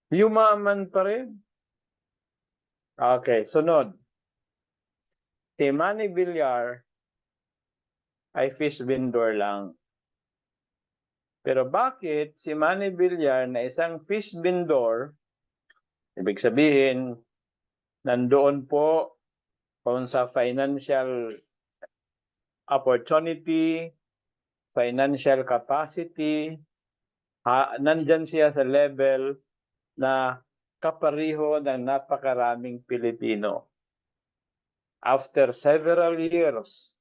yumaman pa rin. Okay, sunod. Si Manny Villar ay fish vendor lang. Pero bakit si Manny Villar na isang fish vendor, ibig sabihin, nandoon po kung sa financial opportunity, financial capacity, nandyan siya sa level na kapariho ng napakaraming Pilipino. After several years,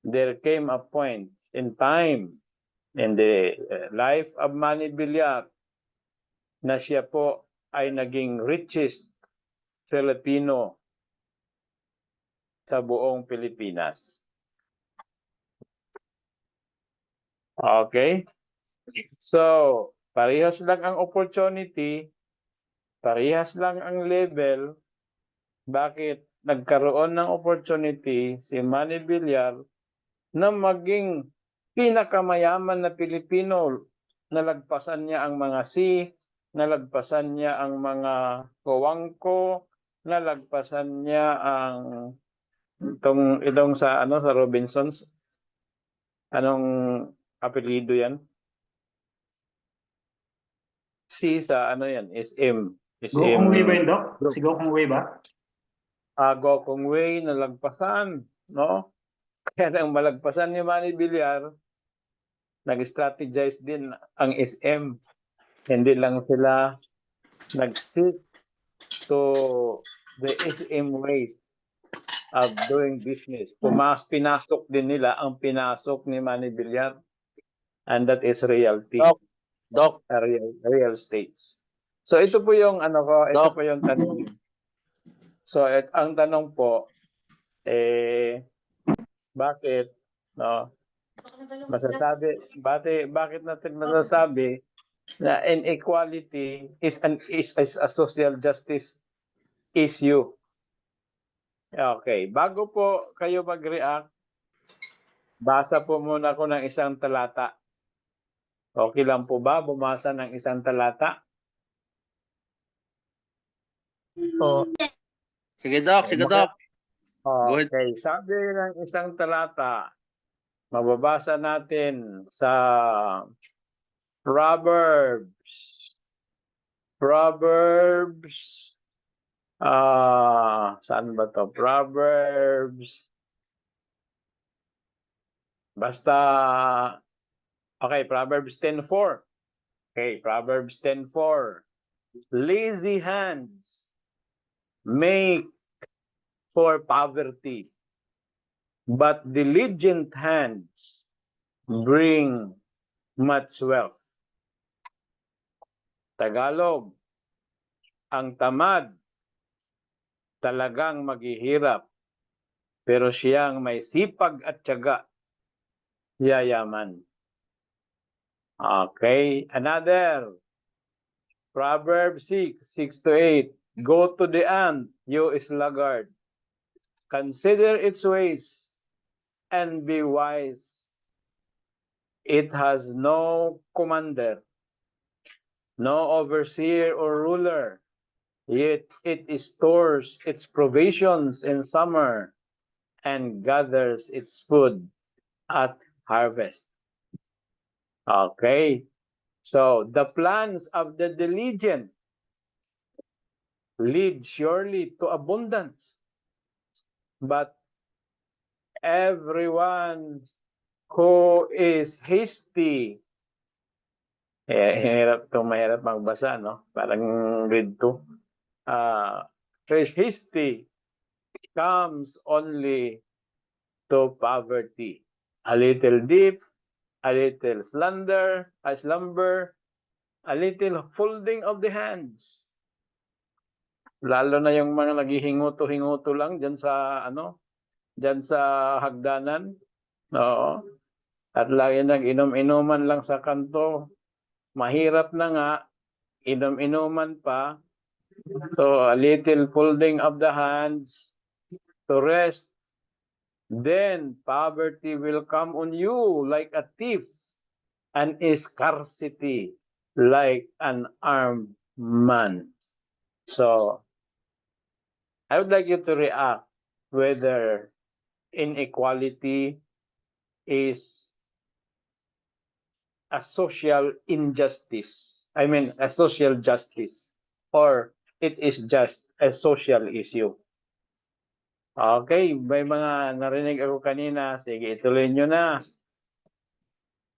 there came a point in time in the life of Manny Villar na siya po ay naging richest Filipino sa buong Pilipinas. Okay? So, parehas lang ang opportunity, parehas lang ang level. Bakit nagkaroon ng opportunity si Manny Villar na maging pinakamayaman na Pilipino? Nalagpasan niya ang mga nalagpasan niya ang mga Coangco, nalagpasan niya ang itong sa sa Robinsons. Anong apelyido yan? Sa yan, SM. Gokong Wei ba yun, Doc? Si Gokong Wei ba? Gokong Wei, nalagpasan, no? Kaya nang malagpasan ni Manny Villar, nag-strategize din ang SM. Hindi lang sila nag-stick to the SM ways of doing business. Pinasok din nila ang pinasok ni Manny Villar. And that is realty. Doc, Real estates. So ito po yung ito po yung tanong. So ang tanong po, bakit, no? Bakit natin masasabi na inequality is a social justice issue? Okay, bago po kayo mag-react, basa po muna ako ng isang talata. Okay lang po ba bumasa ng isang talata? Sige, Doc. Okay, sabi ng isang talata, mababasa natin sa Proverbs. Saan ba to? Proverbs. Okay, Proverbs 10:4. Okay, Proverbs 10:4. Lazy hands make for poverty, but diligent hands bring much wealth. Tagalog, ang tamad talagang maghihirap, pero siyang may sipag at tiyaga, yayaman. Okay, another. Proverbs 6:6-8. Go to the ant, you sluggard. Consider its ways and be wise. It has no commander, no overseer or ruler, yet it stores its provisions in summer and gathers its food at harvest. Okay, so the plans of the diligent lead surely to abundance, but everyone who is hasty, mahirap magbasa, no? Parang read to. Who is hasty comes only to poverty. A little deep, a little slumber, a little folding of the hands. Lalo na yung mga naghihinguto-hinguto lang dyan sa dyan sa hagdanan. Oo. At lagi nag-inom-inuman lang sa kanto. Mahirap na nga, inom-inuman pa. So, a little folding of the hands to rest. Then, poverty will come on you like a thief, and scarcity like an armed man. So, I would like you to react whether inequality is a social injustice. I mean, a social justice, or it is just a social issue. Okay, may mga narinig ako kanina. Sige, ituloy nyo na.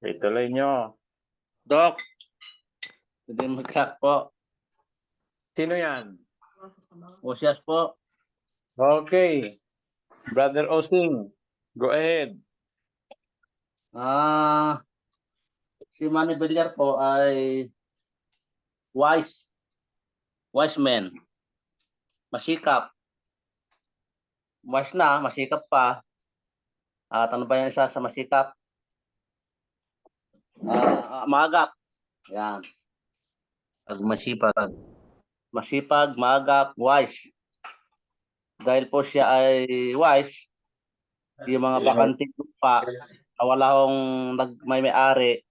Ituloy nyo. Doc, hindi mag-crack po. Sino yan? Usyas po. Okay. Brother Osing, go ahead. Si Manny Villar po ay wise man. Masikap. Wise na, masikap pa. At ano ba yan isa sa masikap? Maagap. Yan. Masipag. Masipag, maagap, wise. Dahil po siya ay wise, yung mga bakanting lupa na wala akong may-ari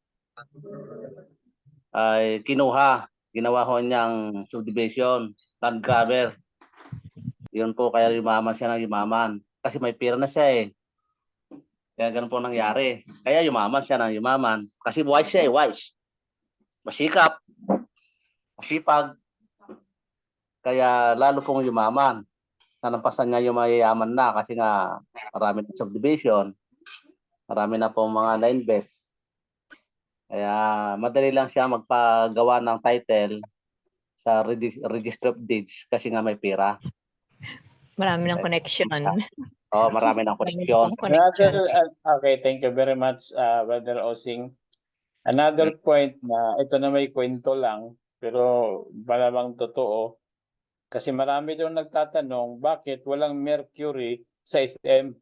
ay kinuha. Ginawa ko niyang subdivision, land grabber. Yun po, kaya yumaman siya ng yumaman. Kasi may pera na siya eh. Kaya ganun po nangyari. Kaya yumaman siya ng yumaman. Kasi wise siya eh, wise. Masikap. Masipag. Kaya lalo pong yumaman. Nanampasan niya yung mayayaman na kasi nga marami na subdivision. Marami na pong mga na-invest. Kaya madali lang siya magpagawa ng title sa Register of Deeds kasi nga may pera. Marami ng connection. Marami ng connection. Okay, thank you very much, Brother Osing. Another point na ito na may kwento lang, pero malamang totoo. Kasi marami doon nagtatanong, bakit walang mercury sa SM?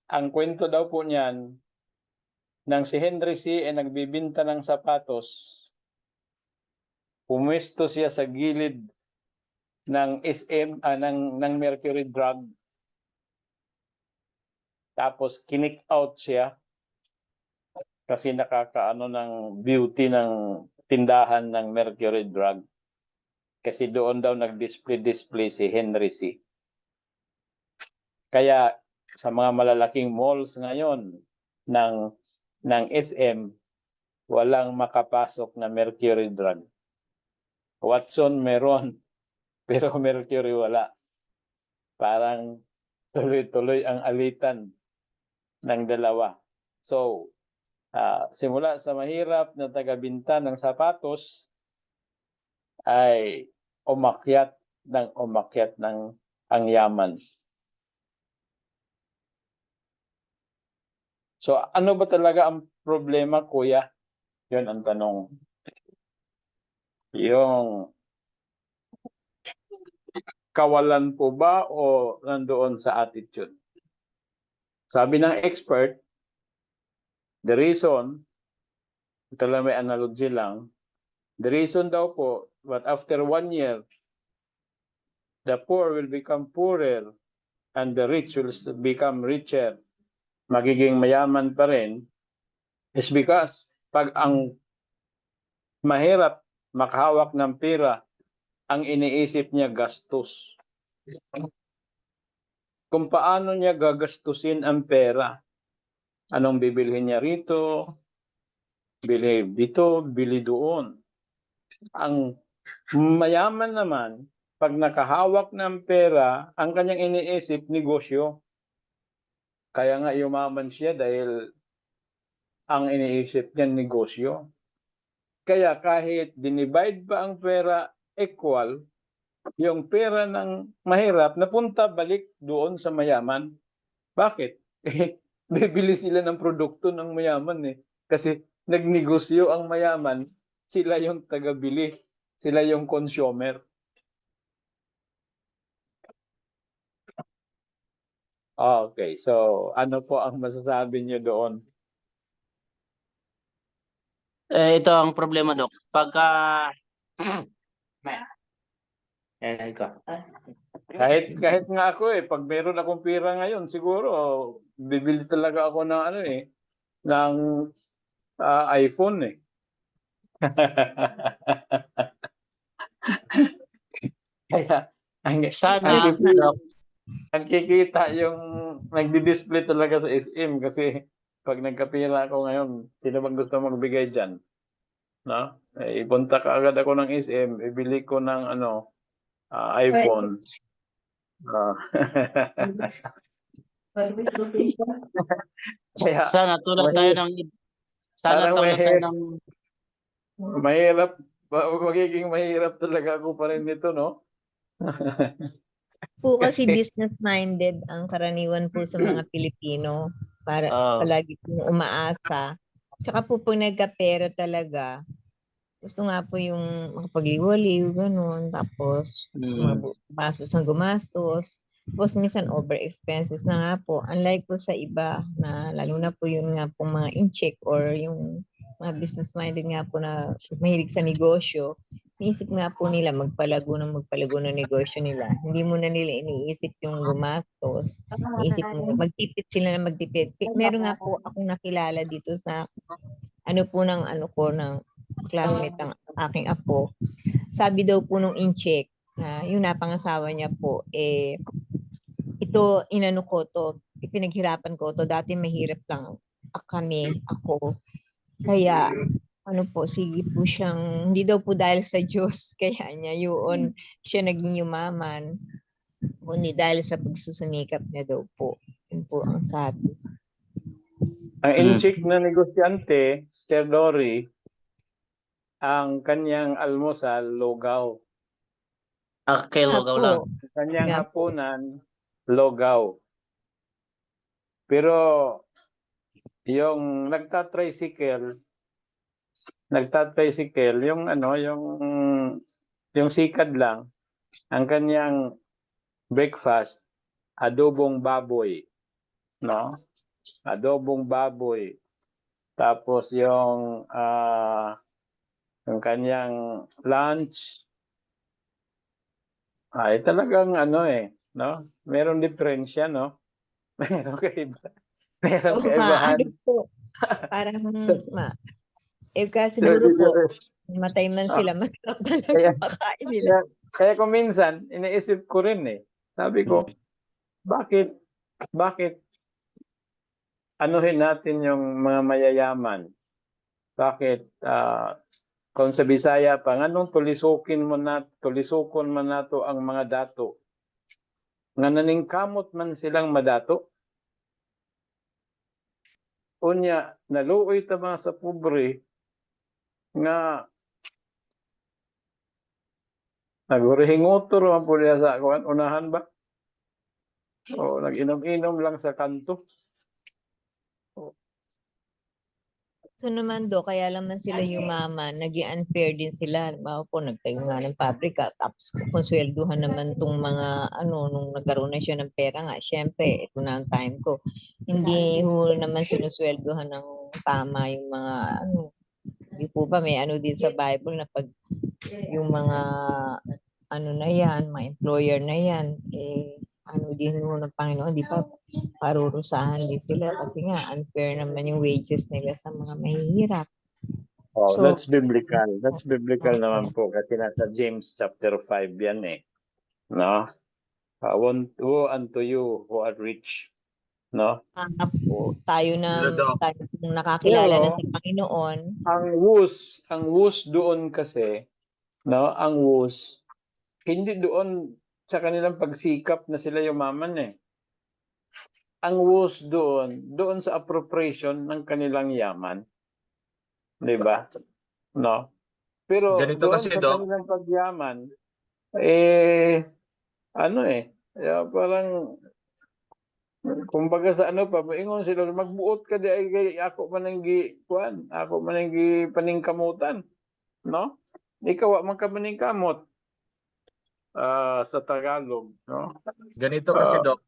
Ang kwento daw po niyan, nang si Henry C. ay nagbibinta ng sapatos, pumesto siya sa gilid ng SM, ng mercury drug. Tapos kinick out siya kasi nakakaano ng beauty ng tindahan ng mercury drug. Kasi doon daw nag-display si Henry C. Kaya sa mga malalaking malls ngayon ng SM, walang makapasok na mercury drug. Watson meron, pero mercury wala. Parang tuloy-tuloy ang alitan ng dalawa. So, simula sa mahirap na tagabinta ng sapatos ay umakyat ng ang yaman. So, ano ba talaga ang problema, kuya? Yun ang tanong. Yung kawalan po ba o nandoon sa attitude? Sabi ng expert, the reason, ito lang may analogy lang, the reason daw po, but after 1 year, the poor will become poorer and the rich will become richer. Magiging mayaman pa rin is because pag ang mahirap makahawak ng pera, ang iniisip niya gastos. Kung paano niya gagastusin ang pera, anong bibilhin niya rito, bili dito, bili doon. Ang mayaman naman, pag nakahawak ng pera, ang kanyang iniisip, negosyo. Kaya nga yumaman siya dahil ang iniisip niya negosyo. Kaya kahit dinivide pa ang pera equal, yung pera ng mahirap napunta balik doon sa mayaman. Bakit? Bibili sila ng produkto ng mayaman eh. Kasi nagnegosyo ang mayaman, sila yung tagabili, sila yung consumer. Okay, so ano po ang masasabi niyo doon? Ito ang problema, Dok. Pagka... Kahit nga ako pag meron akong pira ngayon, siguro bibili talaga ako ng ng iPhone Kaya Sana, Dok. ang kikita yung nagdi-display talaga sa SM kasi pag nagkapira ako ngayon, sino bang gusto magbigay dyan? No? Ipunta ka agad ako ng SM, ibili ko ng iPhone. Kaya, Sana tulad tayo ng... Sana parang tulad tayo ng... mahirap, magiging mahirap talaga ako pa rin nito, no? Po kasi Kasi- business-minded ang karaniwan po sa mga Pilipino. Para palagi pong umaasa. Tsaka po pag nagkapera talaga, gusto nga po yung makapagliwaliw, ganun. Tapos, gumastos ng gumastos. Tapos minsan over expenses na nga po. Unlike po sa iba na lalo na po yun nga po mga in-check or yung mga business-minded nga po na mahilig sa negosyo, iniisip nga po nila magpalago ng negosyo nila. Hindi mo na nila iniisip yung gumastos. Iniisip mo, magtipid sila na magtipid. Meron nga po akong nakilala dito sa ng classmate ng aking apo. Sabi daw po nung in-check, yung napangasawa niya po, ito, ipinaghirapan ko to. Dati mahirap lang ako. Kaya, sige po siyang, hindi daw po dahil sa Diyos, kaya niya yun, siya naging yumaman. Kundi dahil sa pagsusumikap niya daw po. Yun po ang sabi. Ang in-check na negosyante, Sir Dory, ang kanyang almusal, logaw. Okay, lugaw lang. Ang kanyang Yeah. hapunan, logaw. Pero yung nagta-tricycle, yung sikad lang, ang kanyang breakfast, adobong baboy, no? Adobong baboy. Tapos yung kanyang lunch, ay talagang no? Meron diferensya, no? Meron kaibahan. Parang, siguro po, matay man sila, masarap talaga makain nila. Kaya kung minsan, iniisip ko rin Sabi ko, bakit anuhin natin yung mga mayayaman? Bakit kung sa Bisaya pa, anong tulisukon man nato ang mga dato? Nga naningkamot man silang madato? Unya, naluoy ta mga sa pobre nga nagurihingotor man po niya sa unahan ba? O nag-inom-inom lang sa kanto. So naman kaya lang man sila yumaman, nag-unfair din sila. Halimbawa po, nagtayo nga ng pabrika, tapos kung swelduhan naman tong mga, nung nagkaroon na siya ng pera nga, syempre, ito na ang time ko. Hindi naman sinuswelduhan ng tama yung mga, hindi po ba, may din sa Bible na pag yung mga, na yan, mga employer na yan, din ng Panginoon, di ba, parurusahan din sila kasi nga unfair naman yung wages nila sa mga mahihirap. So, That's biblical. That's biblical naman po kasi nasa James chapter 5 yan No? Woe unto you who are rich. No? po, tayo kung nakakilala na sa Panginoon. Ang wus doon kasi, no? Ang wus, hindi doon sa kanilang pagsikap na sila yumaman Ang wus doon sa appropriation ng kanilang yaman. 'Di ba? No? Pero Ganito doon kasi, sa Doc. kanilang pagyaman, parang kumbaga sa ingon sila, magbuot ka di ay ako maninggi paningkamutan. No? Ikaw man ka paningkamot. Sa Tagalog, no? Ganito kasi, Doc.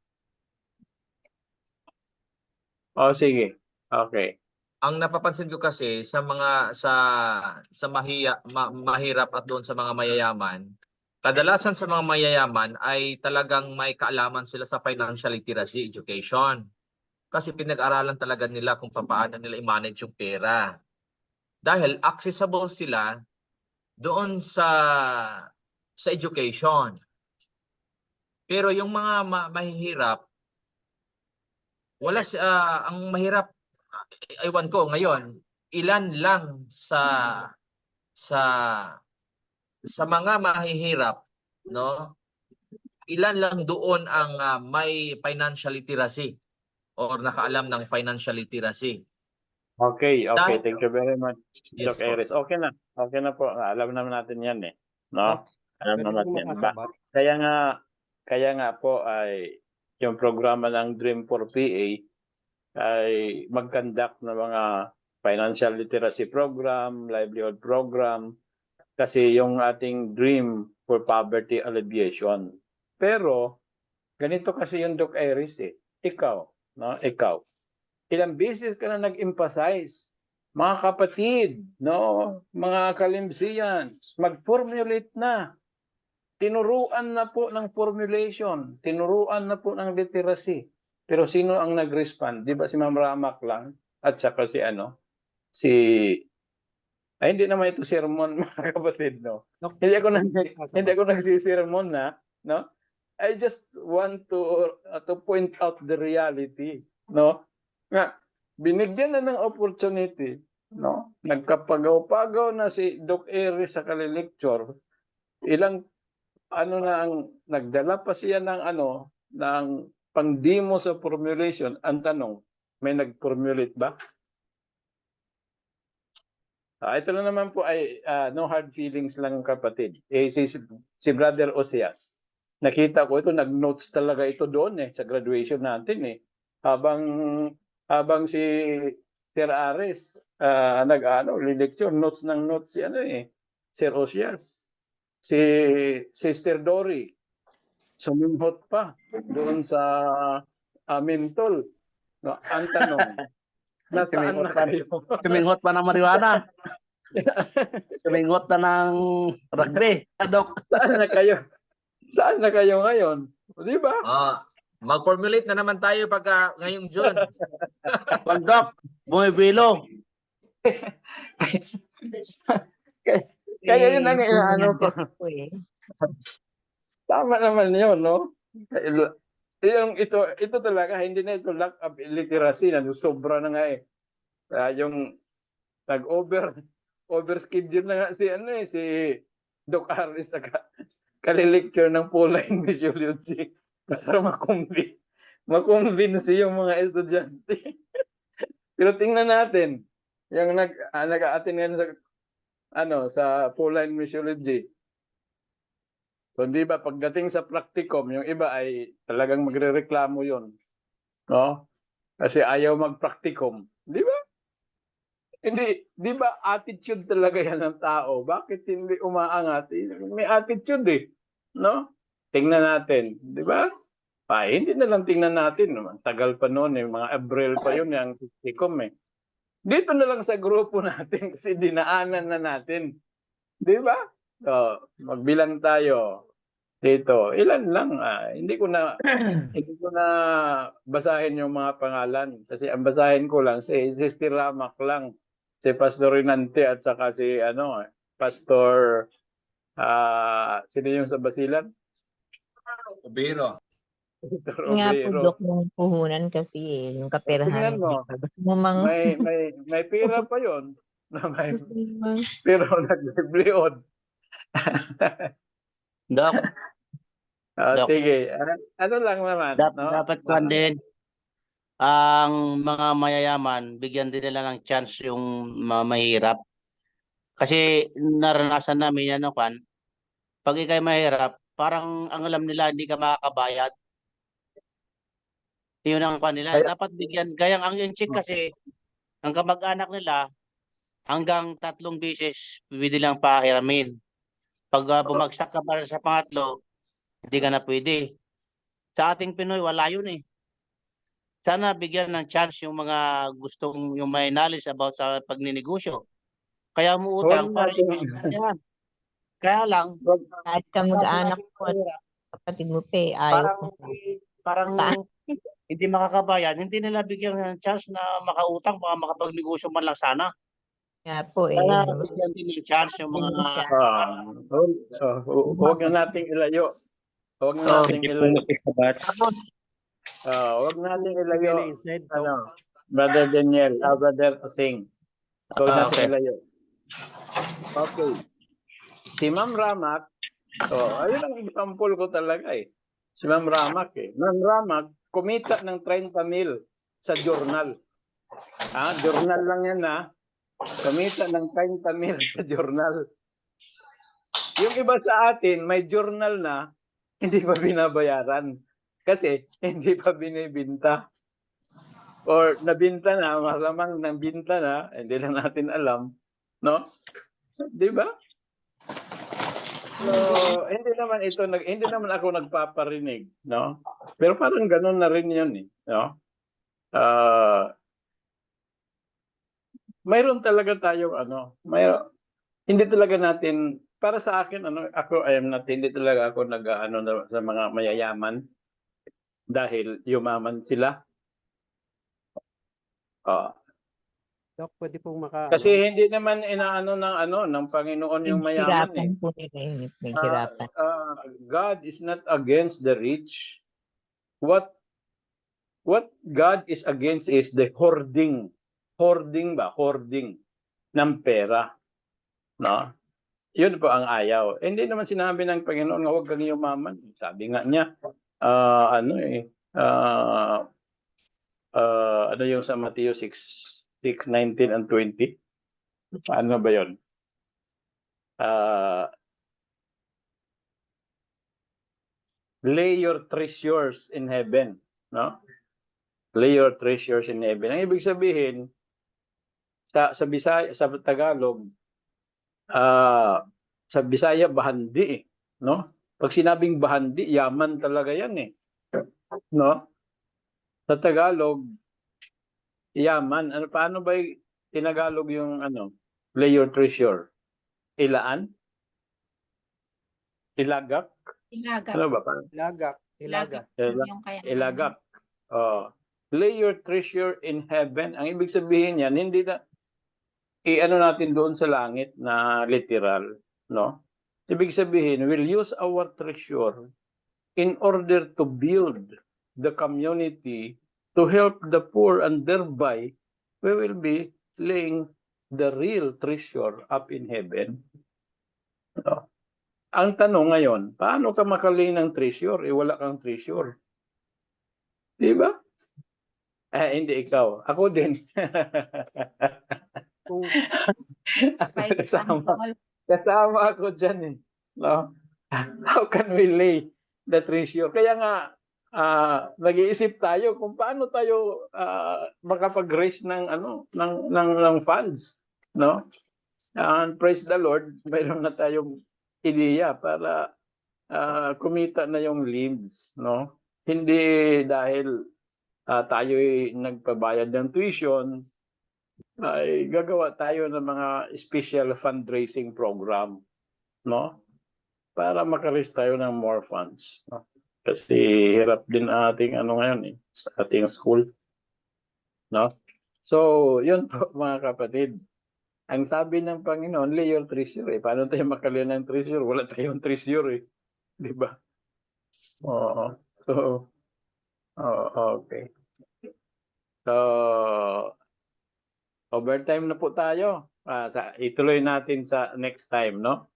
Oh, sige. Okay. Ang napapansin ko kasi sa mga sa mahirap at doon sa mga mayayaman, kadalasan sa mga mayayaman ay talagang may kaalaman sila sa financial literacy education. Kasi pinag-aralan talaga nila kung paano nila i-manage yung pera. Dahil accessible sila doon sa education. Pero yung mga mahihirap, wala ang mahirap, ewan ko ngayon, ilan lang sa mga mahihirap, no? Ilan lang doon ang may financial literacy or nakaalam ng financial literacy. Okay. Dahil- Thank you very much, Yes, Doc po. Eris. Okay na po. Alam naman natin yan eh. No? Alam Pwede naman po natin yan. makasabat. Kaya nga po ay yung programa ng Dream for PA ay mag-conduct ng mga financial literacy program, livelihood program, kasi yung ating dream for poverty alleviation. Pero, ganito kasi yung Doc Iris eh. Ikaw, ilang beses ka na nag-emphasize, mga kapatid, mga kalimsiyan, mag-formulate na. Tinuruan na po ng formulation, tinuruan na po ng literacy. Pero sino ang nag-respond? Di ba si Ma'am Ramak lang? At saka hindi naman ito sermon, mga kapatid, no? Hindi ako nagsisermon na, no? I just want to point out the reality, no? Nga, binigyan na ng opportunity, no? Nagkapagaw-pagaw na si Doc Eris sa kalilecture. Ilang nagdala pa siya ng pang-demo sa formulation. Ang tanong, may nag-formulate ba? Ito na naman po ay no hard feelings lang, kapatid. Si Brother Oseas, nakita ko ito, nag-notes talaga ito doon sa graduation natin eh. Habang si Sir Ares lecture, notes si Sir Oseas. Si Sister Dory, suminghot pa doon sa Mentol. No, ang tanong, nasaan na kayo? Suminghot pa ng marijuana. Suminghot na ng rugby. Dok. Saan na kayo ngayon? Di ba? Mag-formulate na naman tayo pagka ngayong June. Dok, bumibilo. Kaya yun ang ko. Tama naman yun, no? Ito talaga, hindi na ito lack of literacy, sobra na nga eh. Yung overschedule na nga si Doc Aris sa kalilecture ng Pauline Physiology para makonvince yung mga estudyante. Pero tingnan natin, yung nag-a-attend ngayon sa Pauline Physiology. So, di ba, pagdating sa practicum, yung iba ay talagang magrereklamo yon, no? Kasi ayaw mag-practicum. Di ba? Hindi, di ba attitude talaga yan ng tao? Bakit hindi umaangat? May attitude eh, no? Tingnan natin, di ba? Hindi na lang tingnan natin. Tagal pa noon eh, mga Abril pa yun yung practicum eh. Dito na lang sa grupo natin kasi dinaanan na natin. Di ba? So, magbilang tayo dito. Ilan lang. Hindi ko na basahin yung mga pangalan kasi ang basahin ko lang si Sister Ramak lang, si Pastor Rinante at saka si Pastor sino yung sa Basilan? Obero. Nga po, Dok, yung puhunan kasi yung kaperahan. Tingnan mo. May pera pa yun. Pero nag-libliod. Dok, Dok. Sige. Ano lang naman. dapat kwan din. Ang mga mayayaman, bigyan din nila ng chance yung mahirap. Kasi naranasan namin yan, pag ikay mahirap, parang ang alam nila hindi ka makakabayad. Yun ang kwan nila. Dapat bigyan. Gayang ang yung chick kasi, ang kamag-anak nila, hanggang 3 beses, pwede lang pahiramin. Pag bumagsak ka para sa pangatlo, hindi ka na pwede. Sa ating Pinoy, wala yun eh. sana bigyan ng chance yung mga gustong yung may knowledge about sa pagninegosyo. Kaya mo utang para i-business yan. Kaya lang, Kahit ka mag-anak mo at kapatid mo pa ayaw ko. parang hindi makakabayan, hindi nila bigyan ng chance na makautang, baka makapagnegosyo man lang sana. Kaya po Kaya bigyan din ng chance yung mga Huwag na nating ilayo. Huwag na nating ilayo. Huwag nating ilayo. Ano, Brother Daniel, Brother Tosing. Huwag nating ilayo. Okay. Si Ma'am Ramak, ayun ang example ko talaga eh. Si Ma'am Ramak eh. Ma'am Ramak, kumita ng 30,000 sa journal. Journal lang yan kumita ng 30,000 sa journal. Yung iba sa atin, may journal na, hindi pa binabayaran. Kasi hindi pa binibinta. Or nabinta na, malamang nabinta na, hindi na natin alam. No? Di ba? So, hindi naman ako nagpaparinig, no? Pero parang ganoon na rin 'yun no? Mayroon talaga tayong hindi talaga natin para sa akin hindi talaga ako sa mga mayayaman dahil yumaman sila. Doc, pwede pong Kasi hindi naman inaano ng Panginoon yung mayaman eh. po nila naghirapan. God is not against the rich. What God is against is the hoarding. Hoarding ng pera. No? Yun po ang ayaw. Hindi naman sinabi ng Panginoon na huwag kang yumaman. Sabi nga niya, ano yung sa Matthew 6:19 and 20? Ano ba yun? Lay your treasures in heaven, no? Lay your treasures in heaven. Ang ibig sabihin sa Bisaya, sa Tagalog, sa Bisaya bahandi, no? Pag sinabing bahandi, yaman talaga yan no? Sa Tagalog, yaman. Paano ba tinagalog yung lay your treasure? Ilaan? Ilagak? Ilagak. Ano ba? Ilagak. Yung kaya. Ilagak. Lay your treasure in heaven. Ang ibig sabihin yan, hindi na natin doon sa langit na literal, no? Ibig sabihin, we'll use our treasure in order to build the community, to help the poor, and thereby we will be laying the real treasure up in heaven. No? Ang tanong ngayon, paano ka makalay ng treasure? Wala kang treasure. Di ba? Hindi ikaw. Ako din. Kasama ako dyan No? How can we lay the treasure? Kaya nga, nag-iisip tayo kung paano tayo makapag-raise ng funds, no? And praise the Lord, mayroon na tayong ideya para kumita na yung leads, no? Hindi dahil tayo'y nagpabayad ng tuition, ay gagawa tayo ng mga special fundraising program, no? Para maka-raise tayo ng more funds, no? Kasi hirap din ating ngayon sa ating school, no? So, yun po mga kapatid. Ang sabi ng Panginoon, lay your treasure. Paano tayo makali ng treasure? Wala tayong treasure di ba? Oo. So, okay. So, overtime na po tayo. Ituloy natin sa next time, no?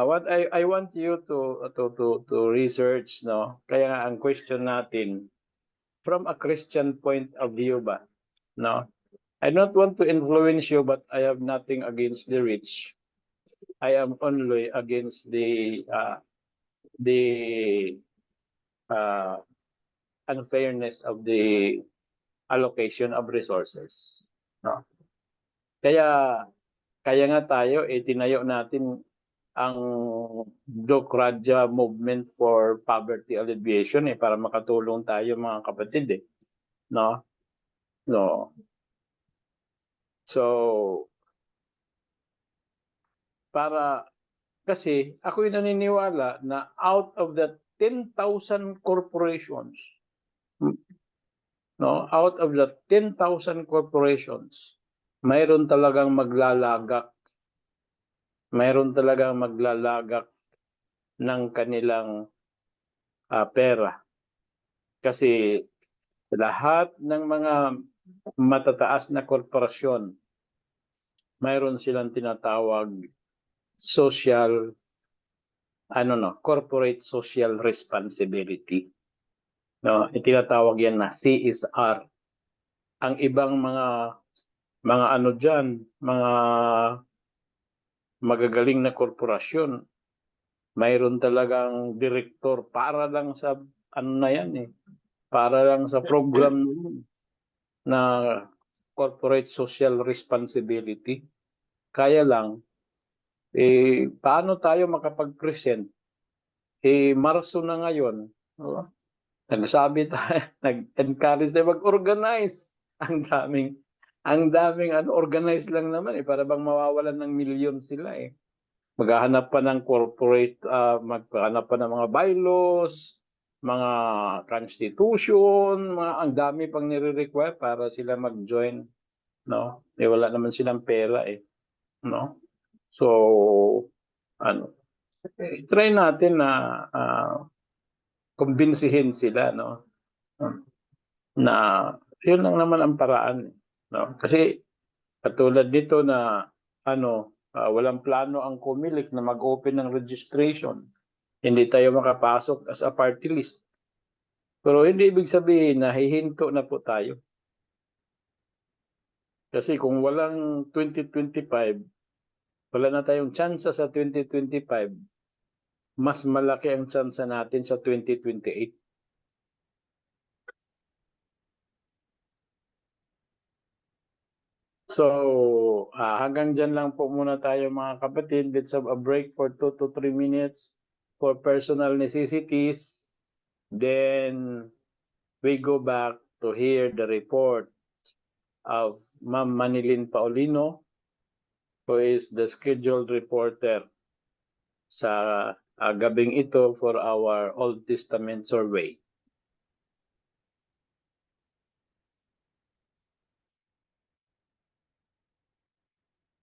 What I want you to research, no? Kaya nga ang question natin, from a Christian point of view ba, no? I don't want to influence you, but I have nothing against the rich. I am only against the unfairness of the allocation of resources, no? Kaya nga tayo tinayo natin ang Doc Radya Movement for Poverty Alleviation para makatulong tayo mga kapatid no? No. So, kasi ako'y naniniwala na out of the 10,000 corporations, no, out of the 10,000 corporations, mayroon talagang maglalagak ng kanilang pera. Kasi lahat ng mga matataas na korporasyon, mayroon silang tinatawag corporate social responsibility. No, itinatawag yan na CSR. Ang ibang mga mga magagaling na korporasyon, mayroon talagang direktor para lang sa para lang sa program na corporate social responsibility. Kaya lang, paano tayo makapag-present? Marso na ngayon, nagsabi tayo, nag-encourage tayo mag-organize. Ang daming organize lang naman para bang mawawalan ng milyon sila Maghahanap pa ng corporate, maghahanap pa ng mga bylaws, mga constitution, ang dami pang nire-require para sila mag-join, no? Wala naman silang pera no? So, try natin na kumbinsihin sila, no? Na yun lang naman ang paraan, no? Kasi katulad dito na walang plano ang COMELEC na mag-open ng registration. Hindi tayo makapasok as a party list. Pero hindi ibig sabihin na hihinto na po tayo. Kasi kung walang 2025, wala na tayong tsansa sa 2025, mas malaki ang tsansa natin sa 2028. So, hanggang dyan lang po muna tayo mga kapatid. Let's have a break for 2 to 3 minutes for personal necessities. Then, we go back to hear the report of Ma'am Manilyn Paulino, who is the scheduled reporter sa gabing ito for our Old Testament survey.